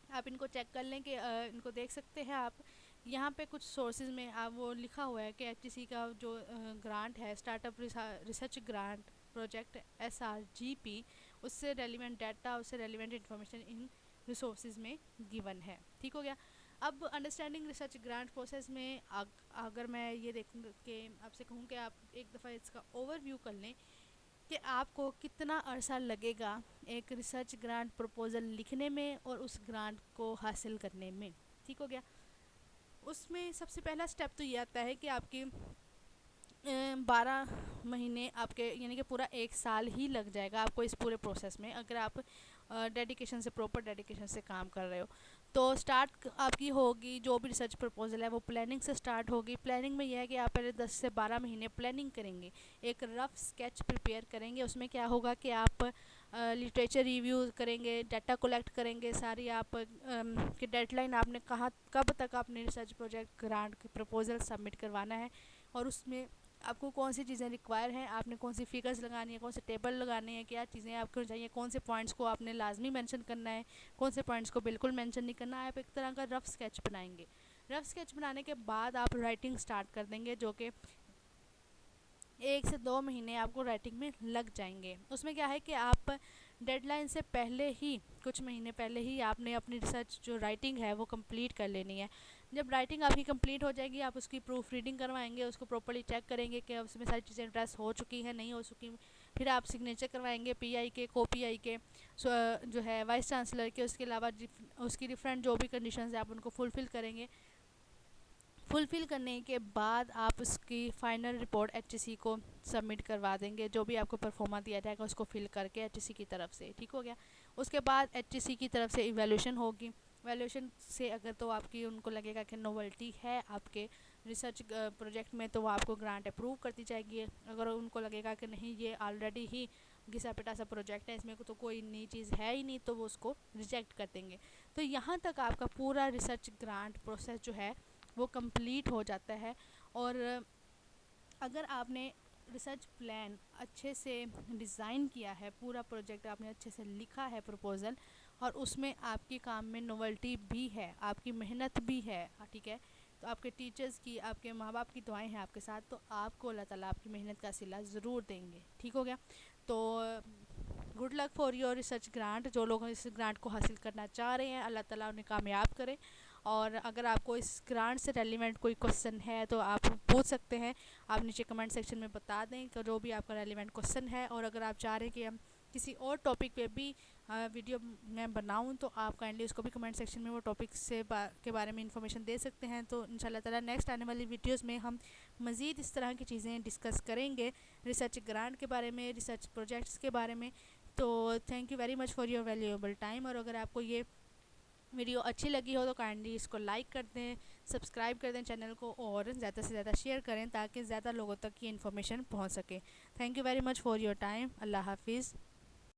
आप इनको चेक कर लें कि इनको देख सकते हैं आप। यहाँ पे कुछ सोर्सेज में आप वो लिखा हुआ है कि HTC का जो ग्रांट है, startup research grant project SRGP, उससे रेलिवेंट डाटा, उससे रेलिवेंट इंफॉर्मेशन इन रिसोर्सेज में गिवन है, ठीक हो गया। अब अंडरस्टैंडिंग रिसर्च ग्रांट प्रोसेस में अगर मैं ये देखूँ कि आपसे कहूँ कि आप एक दफ़ा इसका ओवरव्यू कर लें कि आपको कितना अरसा लगेगा एक रिसर्च ग्रांट प्रपोज़ल लिखने में और उस ग्रांट को हासिल करने में, ठीक हो गया। उसमें सबसे पहला स्टेप तो ये आता है कि आपकी 12 महीने आपके, यानी कि पूरा 1 साल ही लग जाएगा आपको इस पूरे प्रोसेस में, अगर आप डेडिकेशन से, प्रॉपर डेडिकेशन से काम कर रहे हो। तो स्टार्ट आपकी होगी, जो भी रिसर्च प्रपोजल है वो प्लानिंग से स्टार्ट होगी। प्लानिंग में यह है कि आप पहले 10 से 12 महीने प्लानिंग करेंगे, एक रफ़ स्केच प्रिपेयर करेंगे। उसमें क्या होगा कि आप लिटरेचर रिव्यू करेंगे, डाटा कलेक्ट करेंगे, सारी आप की डेडलाइन, आपने कहाँ कब तक आपने research project grant proposal submit करवाना है, और उसमें आपको कौन सी चीज़ें रिक्वायर हैं, आपने कौन सी फिगर्स लगानी है, कौन से टेबल लगाने हैं, क्या चीज़ें आपको चाहिए, कौन से पॉइंट्स को आपने लाजमी मेंशन करना है, कौन से पॉइंट्स को बिल्कुल मेंशन नहीं करना है। आप एक तरह का रफ़ स्केच बनाएंगे। रफ़ स्केच बनाने के बाद आप राइटिंग स्टार्ट कर देंगे, जो कि 1 से 2 महीने आपको राइटिंग में लग जाएंगे। उसमें क्या है कि आप डेडलाइन से पहले ही, कुछ महीने पहले ही आपने अपनी रिसर्च जो राइटिंग है वो कंप्लीट कर लेनी है। जब राइटिंग आपकी कंप्लीट हो जाएगी, आप उसकी प्रूफ रीडिंग करवाएंगे, उसको प्रॉपर्ली चेक करेंगे कि उसमें सारी चीज़ें एड्रेस हो चुकी हैं, नहीं हो चुकी। फिर आप सिग्नेचर करवाएंगे पीआई के, को पीआई के, जो है वाइस चांसलर के। उसके अलावा उसकी डिफरेंट जो भी कंडीशंस है आप उनको फुलफ़िल करेंगे। फुलफ़िल करने के बाद आप उसकी फ़ाइनल रिपोर्ट एचईसी को सबमिट करवा देंगे। जो भी आपको परफॉर्मा दिया जाएगा उसको फिल करके एचईसी की तरफ से, ठीक हो गया। उसके बाद एचईसी की तरफ से इवैल्यूएशन होगी। वैल्यूएशन से अगर तो आपकी उनको लगेगा कि नोवेल्टी है आपके रिसर्च प्रोजेक्ट में, तो वो आपको ग्रांट अप्रूव करती जाएगी। अगर उनको लगेगा कि नहीं, ये ऑलरेडी ही घिसा पिटा सा प्रोजेक्ट है, इसमें तो कोई नई चीज़ है ही नहीं, तो वो उसको रिजेक्ट कर देंगे। तो यहाँ तक आपका पूरा रिसर्च ग्रांट प्रोसेस जो है वो कंप्लीट हो जाता है। और अगर आपने रिसर्च प्लान अच्छे से डिज़ाइन किया है, पूरा प्रोजेक्ट आपने अच्छे से लिखा है प्रपोज़ल, और उसमें आपके काम में नोवेल्टी भी है, आपकी मेहनत भी है, ठीक है, तो आपके टीचर्स की, आपके माँ बाप की दुआएं हैं आपके साथ, तो आपको अल्लाह ताला आपकी मेहनत का सिला ज़रूर देंगे, ठीक हो गया। तो good luck for your research grant. जो लोग इस ग्रांट को हासिल करना चाह रहे हैं, अल्लाह ताला उन्हें कामयाब करे। और अगर आपको इस ग्रांट से रेलिवेंट कोई क्वेश्चन है तो आप पूछ सकते हैं, आप नीचे कमेंट सेक्शन में बता दें कि जो भी आपका रेलिवेंट क्वेश्चन है। और अगर आप चाह रहे हैं कि हम किसी और टॉपिक पे भी वीडियो मैं बनाऊं, तो आप काइंडली उसको भी कमेंट सेक्शन में वो टॉपिक से के बारे में इंफॉर्मेशन दे सकते हैं। तो इंशाल्लाह ताला नेक्स्ट आने वाली वीडियोस में हम मज़ीद इस तरह की चीज़ें डिस्कस करेंगे, रिसर्च ग्रांट के बारे में, रिसर्च प्रोजेक्ट्स के बारे में। तो thank you very much for your valuable time. और अगर आपको ये वीडियो अच्छी लगी हो तो काइंडली इसको लाइक कर दें, सब्सक्राइब कर दें चैनल को, और ज़्यादा से ज़्यादा शेयर करें ताकि ज़्यादा लोगों तक ये इन्फॉर्मेशन पहुंच सके। Thank you very much for your time. अल्लाह हाफिज़।